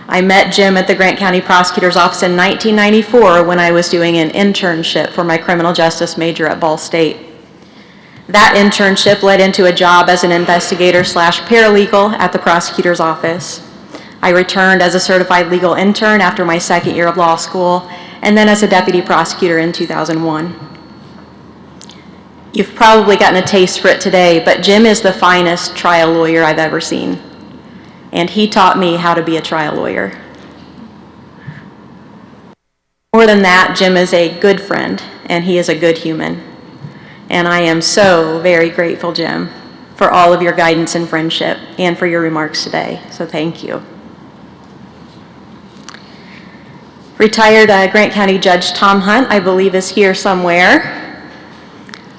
I met Jim at the Grant County Prosecutor's Office in 1994 when I was doing an internship for my criminal justice major at Ball State. That internship led into a job as an investigator/paralegal at the prosecutor's office. I returned as a certified legal intern after my second year of law school, and then as a deputy prosecutor in 2001. You've probably gotten a taste for it today, but Jim is the finest trial lawyer I've ever seen. And he taught me how to be a trial lawyer. More than that, Jim is a good friend, and he is a good human. And I am so very grateful, Jim, for all of your guidance and friendship, and for your remarks today. So thank you. Retired Grant County Judge Tom Hunt, I believe, is here somewhere.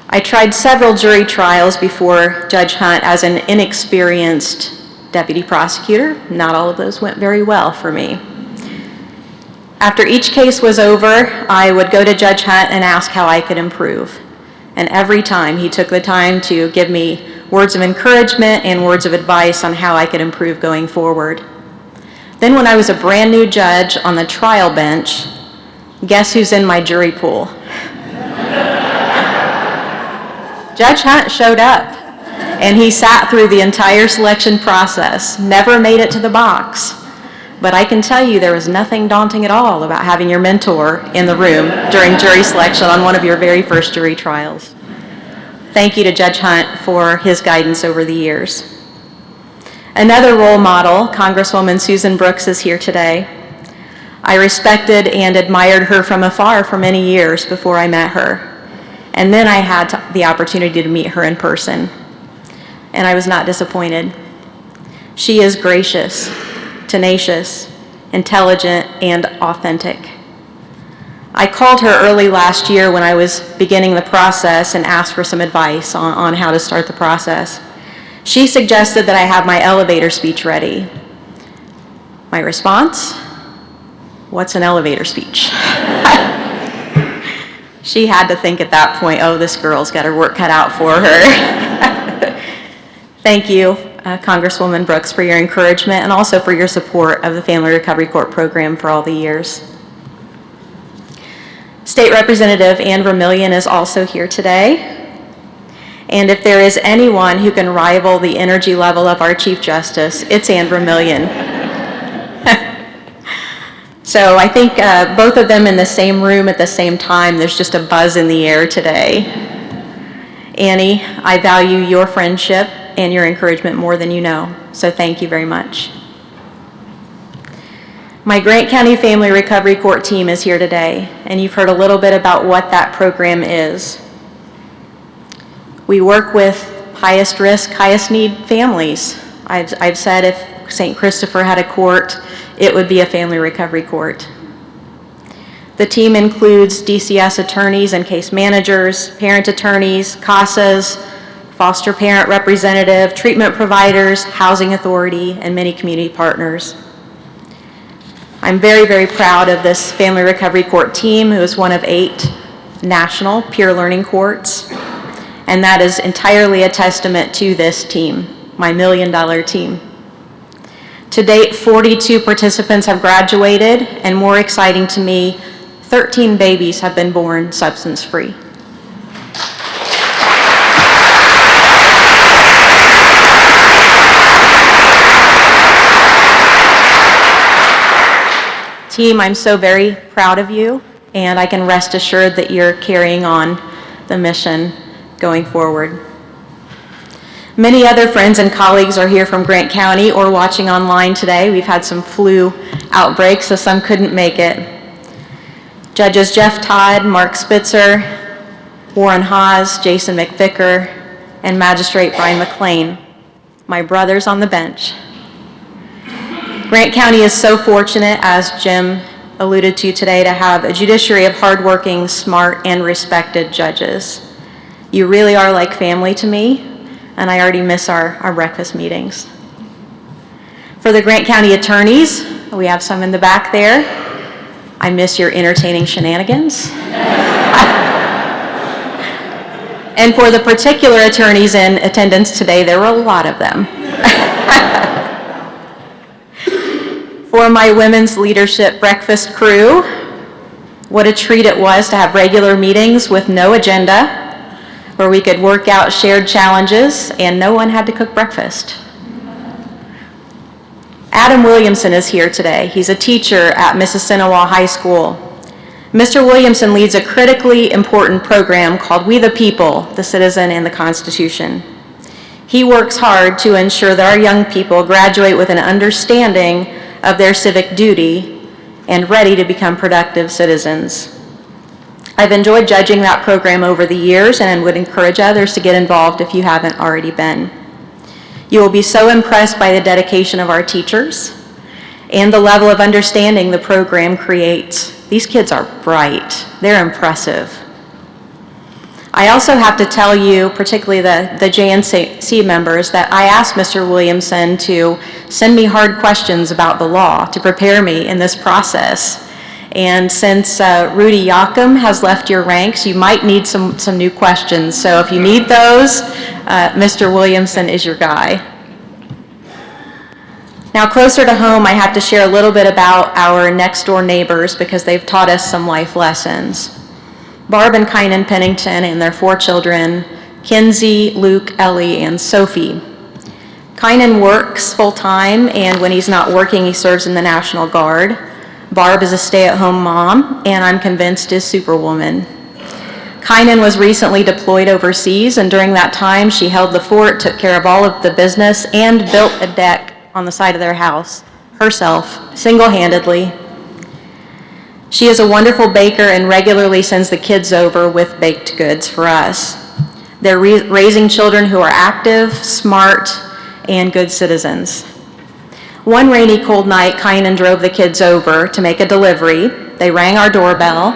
I tried several jury trials before Judge Hunt as an inexperienced deputy prosecutor. Not all of those went very well for me. After each case was over, I would go to Judge Hunt and ask how I could improve. And every time he took the time to give me words of encouragement and words of advice on how I could improve going forward. Then when I was a brand new judge on the trial bench, guess who's in my jury pool? Judge Hunt showed up, and he sat through the entire selection process, never made it to the box. But I can tell you there was nothing daunting at all about having your mentor in the room during jury selection on one of your very first jury trials. Thank you to Judge Hunt for his guidance over the years. Another role model, Congresswoman Susan Brooks, is here today. I respected and admired her from afar for many years before I met her. And then I had the opportunity to meet her in person. And I was not disappointed. She is gracious, tenacious, intelligent, and authentic. I called her early last year when I was beginning the process and asked for some advice on how to start the process. She suggested that I have my elevator speech ready. My response? What's an elevator speech? She had to think at that point, oh, this girl's got her work cut out for her. Thank you, Congresswoman Brooks, for your encouragement and also for your support of the Family Recovery Court program for all the years. State Representative Ann Vermillion is also here today. And if there is anyone who can rival the energy level of our Chief Justice, it's Ann Vermillion. So I think both of them in the same room at the same time, there's just a buzz in the air today. Annie, I value your friendship and your encouragement more than you know, so thank you very much. My Grant County Family Recovery Court team is here today, and you've heard a little bit about what that program is. We work with highest risk, highest need families. I've said if St. Christopher had a court, it would be a family recovery court. The team includes DCS attorneys and case managers, parent attorneys, CASAs, foster parent representative, treatment providers, housing authority, and many community partners. I'm very, very proud of this Family Recovery Court team, who is one of 8 national peer learning courts. And that is entirely a testament to this team, my $1 million team. To date, 42 participants have graduated, and more exciting to me, 13 babies have been born substance-free. Team, I'm so very proud of you, and I can rest assured that you're carrying on the mission going forward. Many other friends and colleagues are here from Grant County or watching online today. We've had some flu outbreaks, so some couldn't make it. Judges Jeff Todd, Mark Spitzer, Warren Haas, Jason McVicker, and Magistrate Brian McLean, my brothers on the bench. Grant County is so fortunate, as Jim alluded to today, to have a judiciary of hardworking, smart, and respected judges. You really are like family to me, and I already miss our breakfast meetings. For the Grant County attorneys, we have some in the back there. I miss your entertaining shenanigans. And for the particular attorneys in attendance today, there were a lot of them. For my women's leadership breakfast crew, what a treat it was to have regular meetings with no agenda, where we could work out shared challenges and no one had to cook breakfast. Adam Williamson is here today. He's a teacher at Mississinawa High School. Mr. Williamson leads a critically important program called We the People, the Citizen and the Constitution. He works hard to ensure that our young people graduate with an understanding of their civic duty and ready to become productive citizens. I've enjoyed judging that program over the years and would encourage others to get involved if you haven't already been. You will be so impressed by the dedication of our teachers and the level of understanding the program creates. These kids are bright. They're impressive. I also have to tell you, particularly the JNC members, that I asked Mr. Williamson to send me hard questions about the law to prepare me in this process. And since Rudy Yocum has left your ranks, you might need some new questions. So if you need those, Mr. Williamson is your guy. Now, closer to home, I have to share a little bit about our next door neighbors because they've taught us some life lessons. Barb and Kynan Pennington and their 4 children, Kinsey, Luke, Ellie, and Sophie. Kynan works full-time, and when he's not working, he serves in the National Guard. Barb is a stay-at-home mom, and I'm convinced is Superwoman. Kynan was recently deployed overseas, and during that time, she held the fort, took care of all of the business, and built a deck on the side of their house, herself, single-handedly. She is a wonderful baker and regularly sends the kids over with baked goods for us. They're raising children who are active, smart, and good citizens. One rainy, cold night, Kynan drove the kids over to make a delivery. They rang our doorbell.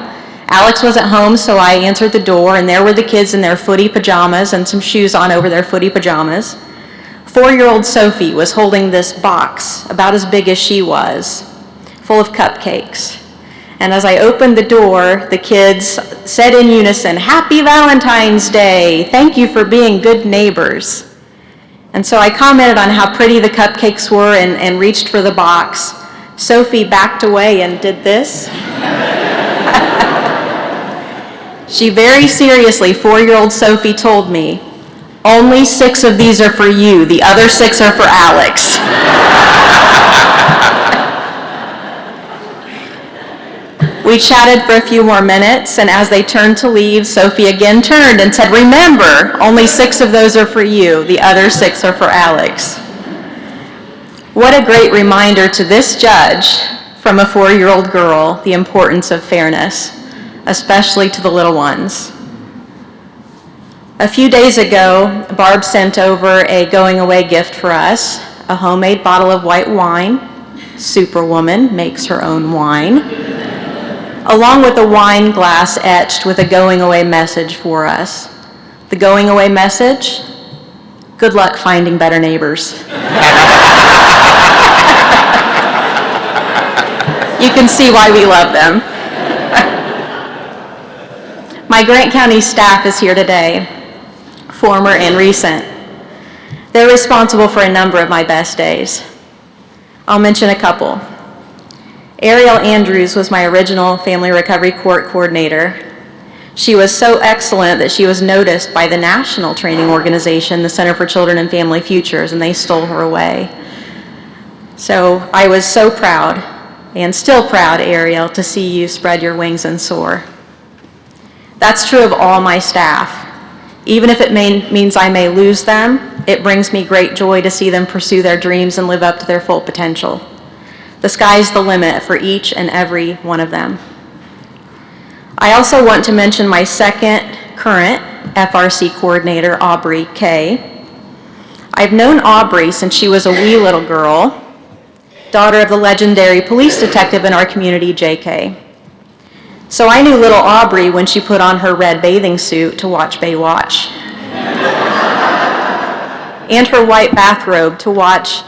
Alex was at home, so I answered the door, and there were the kids in their footy pajamas and some shoes on over their footy pajamas. 4-year-old Sophie was holding this box about as big as she was, full of cupcakes. And as I opened the door, the kids said in unison, "Happy Valentine's Day! Thank you for being good neighbors." And so I commented on how pretty the cupcakes were and reached for the box. Sophie backed away and did this. She very seriously, 4-year-old Sophie told me, "Only 6 of these are for you. The other 6 are for Alex." We chatted for a few more minutes, and as they turned to leave, Sophie again turned and said, "Remember, only 6 of those are for you. The other 6 are for Alex." What a great reminder to this judge from a 4-year-old girl, the importance of fairness, especially to the little ones. A few days ago, Barb sent over a going-away gift for us, a homemade bottle of white wine. Superwoman makes her own wine, along with a wine glass etched with a going-away message for us. The going-away message: good luck finding better neighbors. You can see why we love them. My Grant County staff is here today, former and recent. They're responsible for a number of my best days. I'll mention a couple. Ariel Andrews was my original Family Recovery Court coordinator. She was so excellent that she was noticed by the national training organization, the Center for Children and Family Futures, and they stole her away. So I was so proud, and still proud, Ariel, to see you spread your wings and soar. That's true of all my staff. Even if it means I may lose them, it brings me great joy to see them pursue their dreams and live up to their full potential. The sky's the limit for each and every one of them. I also want to mention my second current FRC coordinator, Aubrey Kay. I've known Aubrey since she was a wee little girl, daughter of the legendary police detective in our community, J.K. So I knew little Aubrey when she put on her red bathing suit to watch Baywatch. And her white bathrobe to watch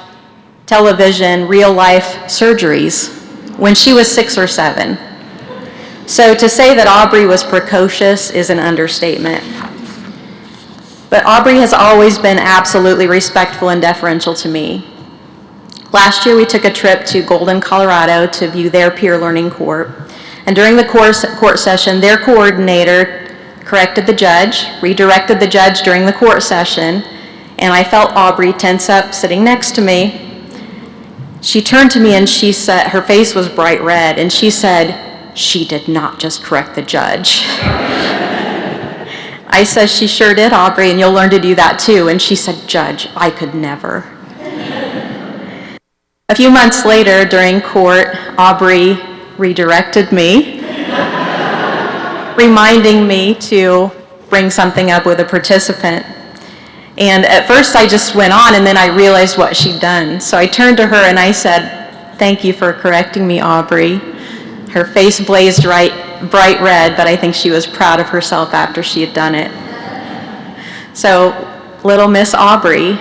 television, real-life surgeries when she was 6 or 7. So to say that Aubrey was precocious is an understatement. But Aubrey has always been absolutely respectful and deferential to me. Last year, we took a trip to Golden, Colorado to view their peer learning court. And during the court session, their coordinator corrected the judge, redirected the judge during the court session, and I felt Aubrey tense up sitting next to me. She turned to me and she said, her face was bright red, and she said, "She did not just correct the judge." I said, "She sure did, Aubrey, and you'll learn to do that too." And she said, "Judge, I could never." A few months later, during court, Aubrey redirected me, reminding me to bring something up with a participant. And at first I just went on, and then I realized what she'd done. So I turned to her and I said, "Thank you for correcting me, Aubrey." Her face blazed bright red, but I think she was proud of herself after she had done it. So, little Miss Aubrey,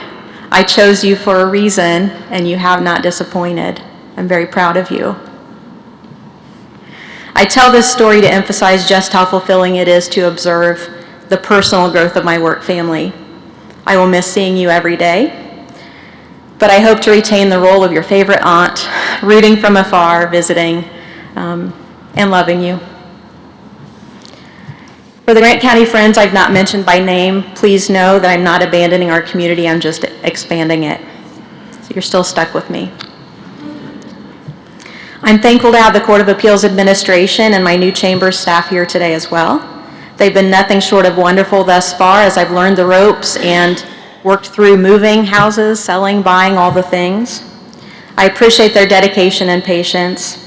I chose you for a reason, and you have not disappointed. I'm very proud of you. I tell this story to emphasize just how fulfilling it is to observe the personal growth of my work family. I will miss seeing you every day, but I hope to retain the role of your favorite aunt, rooting from afar, visiting, and loving you. For the Grant County friends I've not mentioned by name, please know that I'm not abandoning our community, I'm just expanding it. So you're still stuck with me. I'm thankful to have the Court of Appeals administration and my new chambers staff here today as well. They've been nothing short of wonderful thus far as I've learned the ropes and worked through moving houses, selling, buying, all the things. I appreciate their dedication and patience.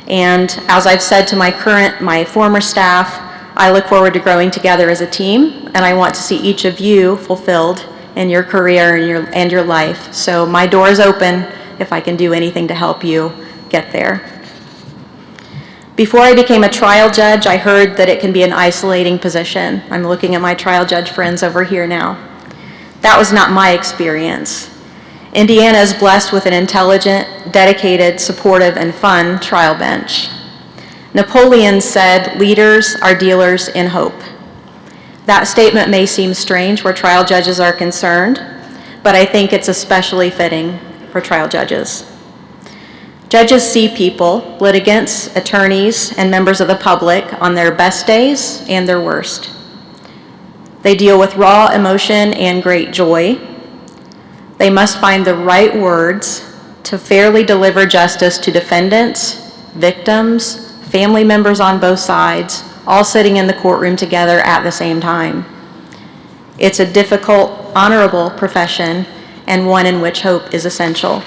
And as I've said to my former staff, I look forward to growing together as a team, and I want to see each of you fulfilled in your career and your life. So my door is open if I can do anything to help you get there. Before I became a trial judge, I heard that it can be an isolating position. I'm looking at my trial judge friends over here now. That was not my experience. Indiana is blessed with an intelligent, dedicated, supportive, and fun trial bench. Napoleon said, "Leaders are dealers in hope." That statement may seem strange where trial judges are concerned, but I think it's especially fitting for trial judges. Judges see people, litigants, attorneys, and members of the public on their best days and their worst. They deal with raw emotion and great joy. They must find the right words to fairly deliver justice to defendants, victims, family members on both sides, all sitting in the courtroom together at the same time. It's a difficult, honorable profession, and one in which hope is essential.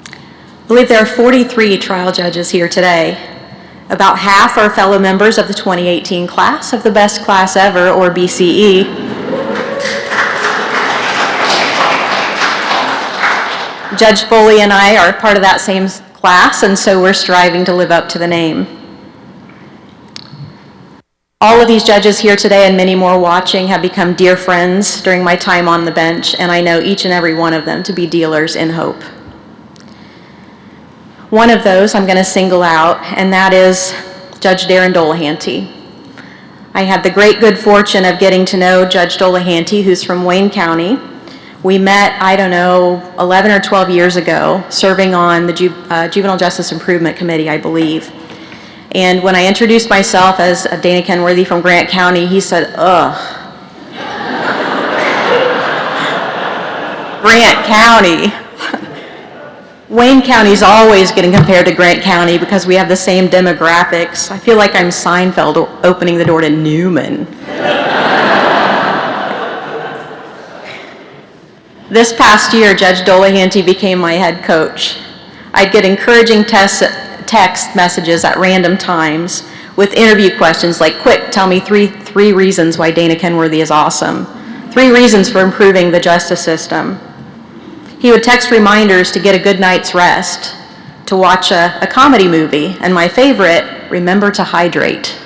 I believe there are 43 trial judges here today. About half are fellow members of the 2018 class of the Best Class Ever, or BCE. Judge Foley and I are part of that same class, and so we're striving to live up to the name. All of these judges here today and many more watching have become dear friends during my time on the bench, and I know each and every one of them to be dealers in hope. One of those I'm going to single out, and that is Judge Darren Dolahanty. I had the great good fortune of getting to know Judge Dolahanty, who's from Wayne County, We met, 11 or 12 years ago, serving on the Juvenile Justice Improvement Committee, I believe. And when I introduced myself as Dana Kenworthy from Grant County, he said, ugh. Grant County. Wayne County's always getting compared to Grant County because we have the same demographics. I feel like I'm Seinfeld opening the door to Newman. This past year, Judge Dolahanty became my head coach. I'd get encouraging text messages at random times with interview questions like, quick, tell me three reasons why Dana Kenworthy is awesome. 3 reasons for improving the justice system. He would text reminders to get a good night's rest, to watch a comedy movie, and my favorite, remember to hydrate.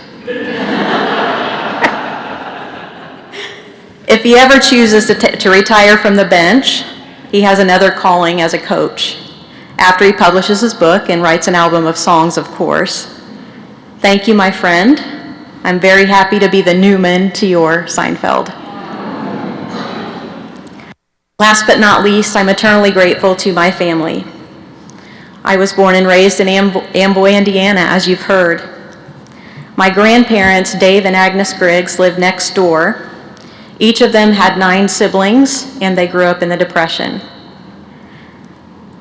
If he ever chooses to retire from the bench, he has another calling as a coach, after he publishes his book and writes an album of songs, of course. Thank you, my friend. I'm very happy to be the Newman to your Seinfeld. Last but not least, I'm eternally grateful to my family. I was born and raised in Amboy, Indiana, as you've heard. My grandparents, Dave and Agnes Griggs, lived next door. Each of them had 9 siblings, and they grew up in the Depression.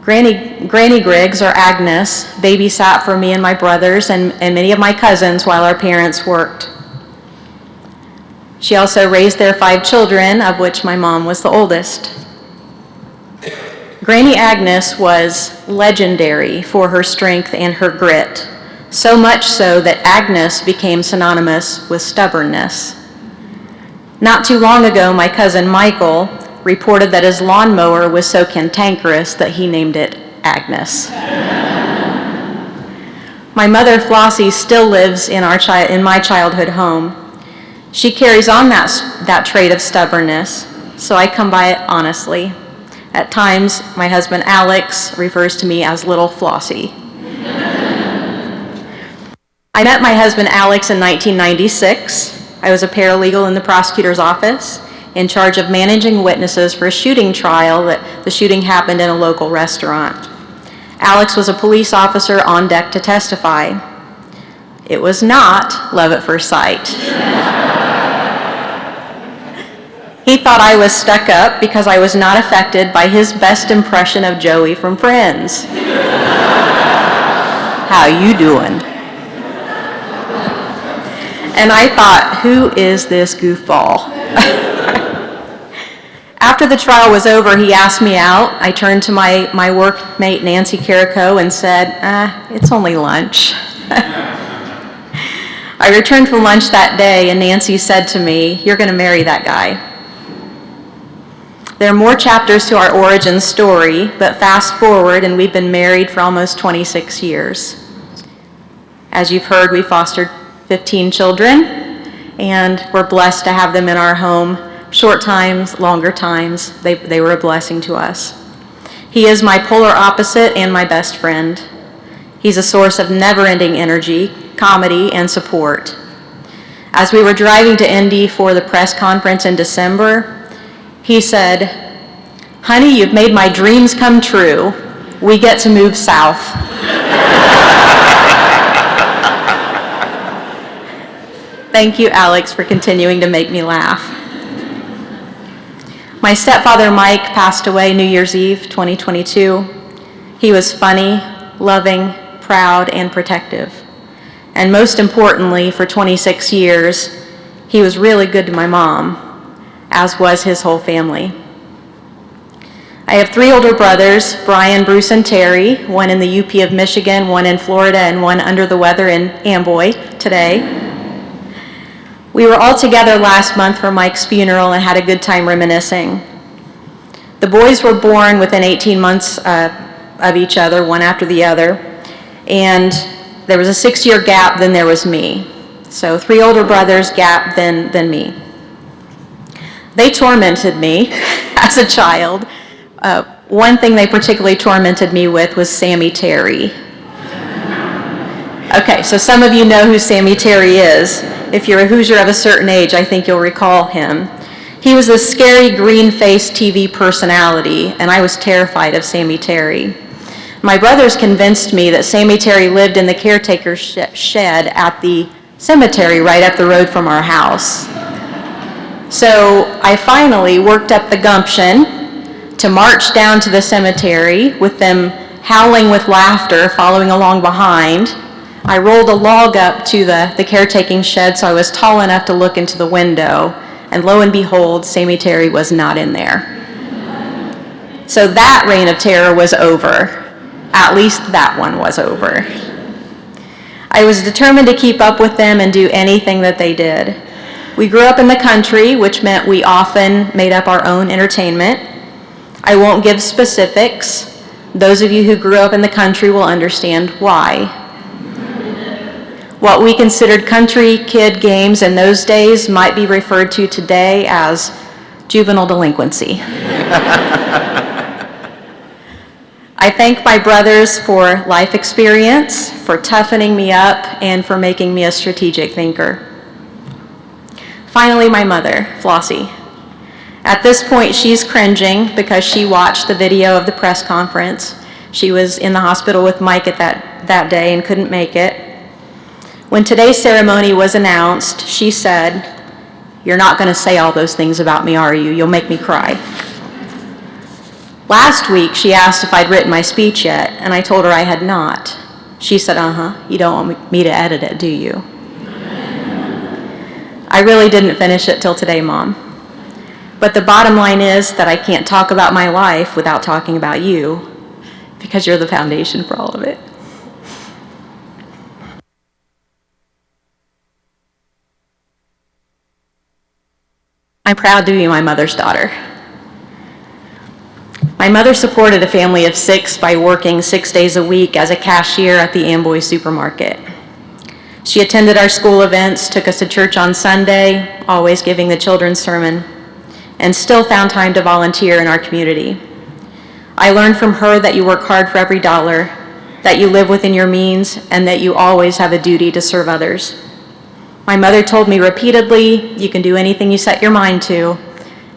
Granny Griggs, or Agnes, babysat for me and my brothers and many of my cousins while our parents worked. She also raised their 5 children, of which my mom was the oldest. Granny Agnes was legendary for her strength and her grit, so much so that Agnes became synonymous with stubbornness. Not too long ago, my cousin Michael reported that his lawnmower was so cantankerous that he named it Agnes. My mother, Flossie, still lives in my childhood home. She carries on that trait of stubbornness, so I come by it honestly. At times, my husband Alex refers to me as Little Flossie. I met my husband Alex in 1996. I was a paralegal in the prosecutor's office, in charge of managing witnesses for a shooting trial that the shooting happened in a local restaurant. Alex was a police officer on deck to testify. It was not love at first sight. He thought I was stuck up because I was not affected by his best impression of Joey from Friends. How you doing? And I thought, who is this goofball? After the trial was over, he asked me out. I turned to my workmate, Nancy Carrico, and said, it's only lunch. I returned from lunch that day, and Nancy said to me, you're going to marry that guy. There are more chapters to our origin story, but fast forward, and we've been married for almost 26 years. As you've heard, we fostered 15 children, and we're blessed to have them in our home. Short times, longer times, they were a blessing to us. He is my polar opposite and my best friend. He's a source of never-ending energy, comedy, and support. As we were driving to Indy for the press conference in December, he said, honey, you've made my dreams come true. We get to move south. Thank you, Alex, for continuing to make me laugh. My stepfather, Mike, passed away New Year's Eve, 2022. He was funny, loving, proud, and protective. And most importantly, for 26 years, he was really good to my mom, as was his whole family. I have 3 older brothers, Brian, Bruce, and Terry, one in the UP of Michigan, one in Florida, and one under the weather in Amboy today. We were all together last month for Mike's funeral and had a good time reminiscing. The boys were born within 18 months of each other, one after the other, and there was a 6-year gap, then there was me. So 3 older brothers, gap, then me. They tormented me as a child. One thing they particularly tormented me with was Sammy Terry. Okay, so some of you know who Sammy Terry is. If you're a Hoosier of a certain age, I think you'll recall him. He was a scary green-faced TV personality, and I was terrified of Sammy Terry. My brothers convinced me that Sammy Terry lived in the caretaker's shed at the cemetery right up the road from our house. So I finally worked up the gumption to march down to the cemetery with them howling with laughter, following along behind. I rolled a log up to the caretaking shed so I was tall enough to look into the window, and lo and behold, Sammy Terry was not in there. So that reign of terror was over. At least that one was over. I was determined to keep up with them and do anything that they did. We grew up in the country, which meant we often made up our own entertainment. I won't give specifics. Those of you who grew up in the country will understand why. What we considered country kid games in those days might be referred to today as juvenile delinquency. I thank my brothers for life experience, for toughening me up, and for making me a strategic thinker. Finally, my mother, Flossie. At this point, she's cringing because she watched the video of the press conference. She was in the hospital with Mike at that day and couldn't make it. When today's ceremony was announced, she said, "You're not going to say all those things about me, are you? You'll make me cry." Last week, she asked if I'd written my speech yet, and I told her I had not. She said, "You don't want me to edit it, do you?" I really didn't finish it till today, Mom. But the bottom line is that I can't talk about my life without talking about you, because you're the foundation for all of it. I'm proud to be my mother's daughter. My mother supported a family of 6 by working 6 days a week as a cashier at the Amboy supermarket. She attended our school events, took us to church on Sunday, always giving the children's sermon, and still found time to volunteer in our community. I learned from her that you work hard for every dollar, that you live within your means, and that you always have a duty to serve others. My mother told me repeatedly, you can do anything you set your mind to,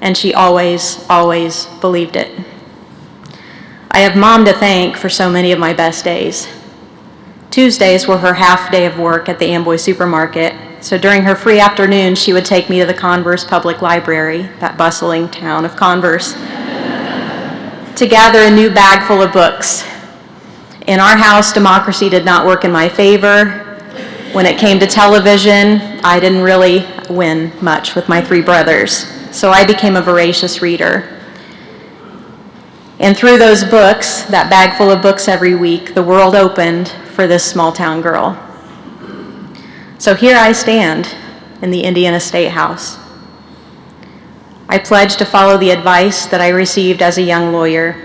and she always, always believed it. I have Mom to thank for so many of my best days. Tuesdays were her half day of work at the Amboy supermarket, so during her free afternoon, she would take me to the Converse Public Library, that bustling town of Converse, to gather a new bag full of books. In our house, democracy did not work in my favor. When it came to television, I didn't really win much with my 3 brothers, so I became a voracious reader. And through those books, that bag full of books every week, the world opened for this small town girl. So here I stand in the Indiana State House. I pledge to follow the advice that I received as a young lawyer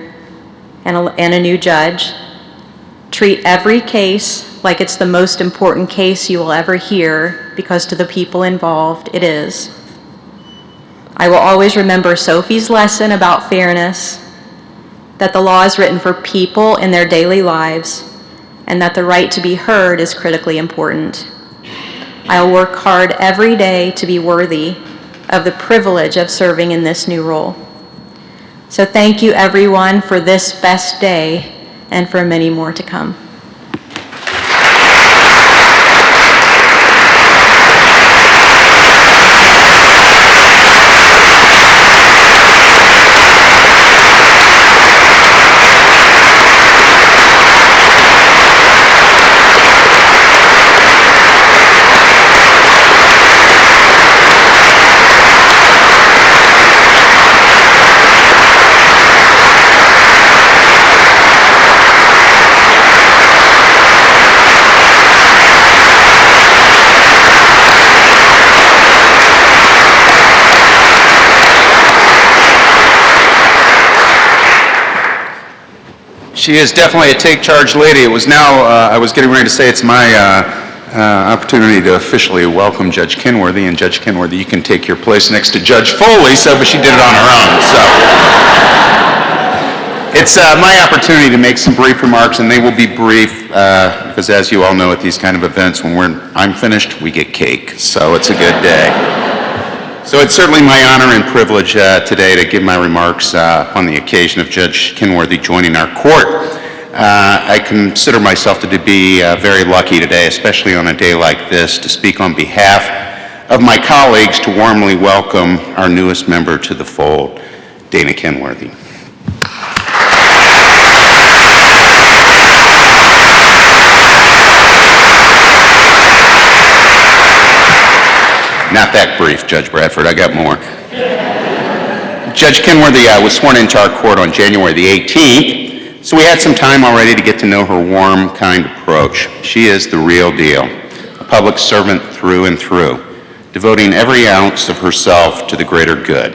and a new judge. Treat every case like it's the most important case you will ever hear, because to the people involved, it is. I will always remember Sophie's lesson about fairness, that the law is written for people in their daily lives, and that the right to be heard is critically important. I'll work hard every day to be worthy of the privilege of serving in this new role. So thank you, everyone, for this best day and for many more to come. She is definitely a take-charge lady. It was now, I was getting ready to say, it's my opportunity to officially welcome Judge Kenworthy, and Judge Kenworthy, you can take your place next to Judge Foley, but she did it on her own, so. It's my opportunity to make some brief remarks, and they will be brief, because as you all know at these kind of events, when I'm finished, we get cake, so it's a good day. So it's certainly my honor and privilege today to give my remarks on the occasion of Judge Kenworthy joining our court. I consider myself to be very lucky today, especially on a day like this, to speak on behalf of my colleagues to warmly welcome our newest member to the fold, Dana Kenworthy. Not that brief, Judge Bradford. I got more. Judge Kenworthy was sworn into our court on January the 18th, so we had some time already to get to know her warm, kind approach. She is the real deal, a public servant through and through, devoting every ounce of herself to the greater good.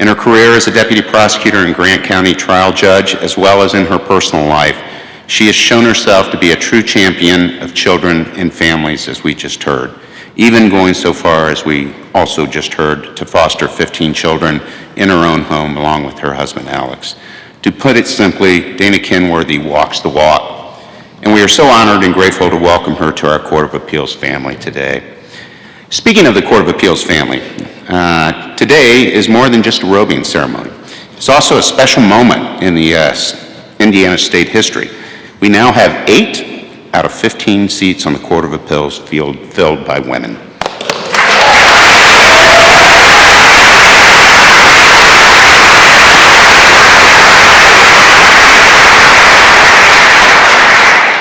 In her career as a deputy prosecutor and Grant County trial judge, as well as in her personal life, she has shown herself to be a true champion of children and families, as we just heard, even going so far as we also just heard to foster 15 children in her own home along with her husband, Alex. To put it simply, Dana Kenworthy walks the walk, and we are so honored and grateful to welcome her to our Court of Appeals family today. Speaking of the Court of Appeals family, today is more than just a robing ceremony. It's also a special moment in the Indiana state history. We now have 8 out of 15 seats on the Court of Appeals filled by women.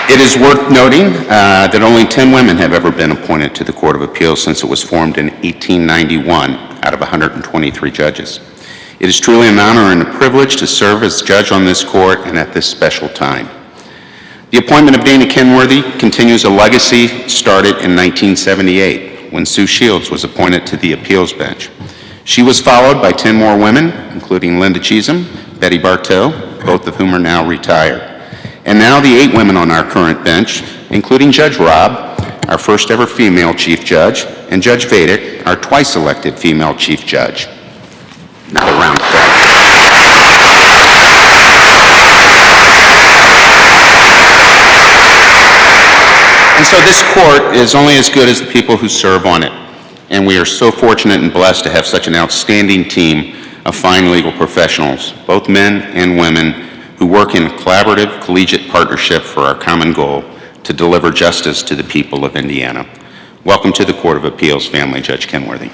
It is worth noting that only 10 women have ever been appointed to the Court of Appeals since it was formed in 1891 out of 123 judges. It is truly an honor and a privilege to serve as judge on this court and at this special time. The appointment of Dana Kenworthy continues a legacy started in 1978 when Sue Shields was appointed to the appeals bench. She was followed by 10 more women, including Linda Cheatham, Betty Bartow, both of whom are now retired. And now the 8 women on our current bench, including Judge Robb, our first ever female chief judge, and Judge Vedic, our twice elected female chief judge. Not a round of applause. And so this court is only as good as the people who serve on it. And we are so fortunate and blessed to have such an outstanding team of fine legal professionals, both men and women, who work in a collaborative, collegiate partnership for our common goal to deliver justice to the people of Indiana. Welcome to the Court of Appeals family, Judge Kenworthy.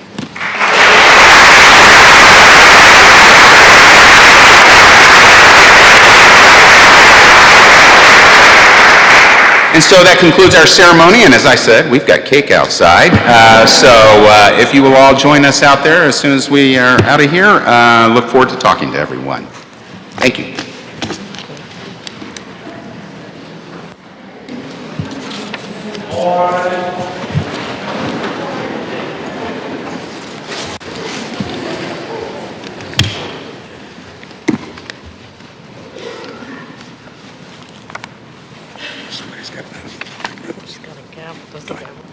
And so that concludes our ceremony, and as I said, we've got cake outside. If you will all join us out there as soon as we are out of here, look forward to talking to everyone. Thank you. Got a gavel. Does the gavel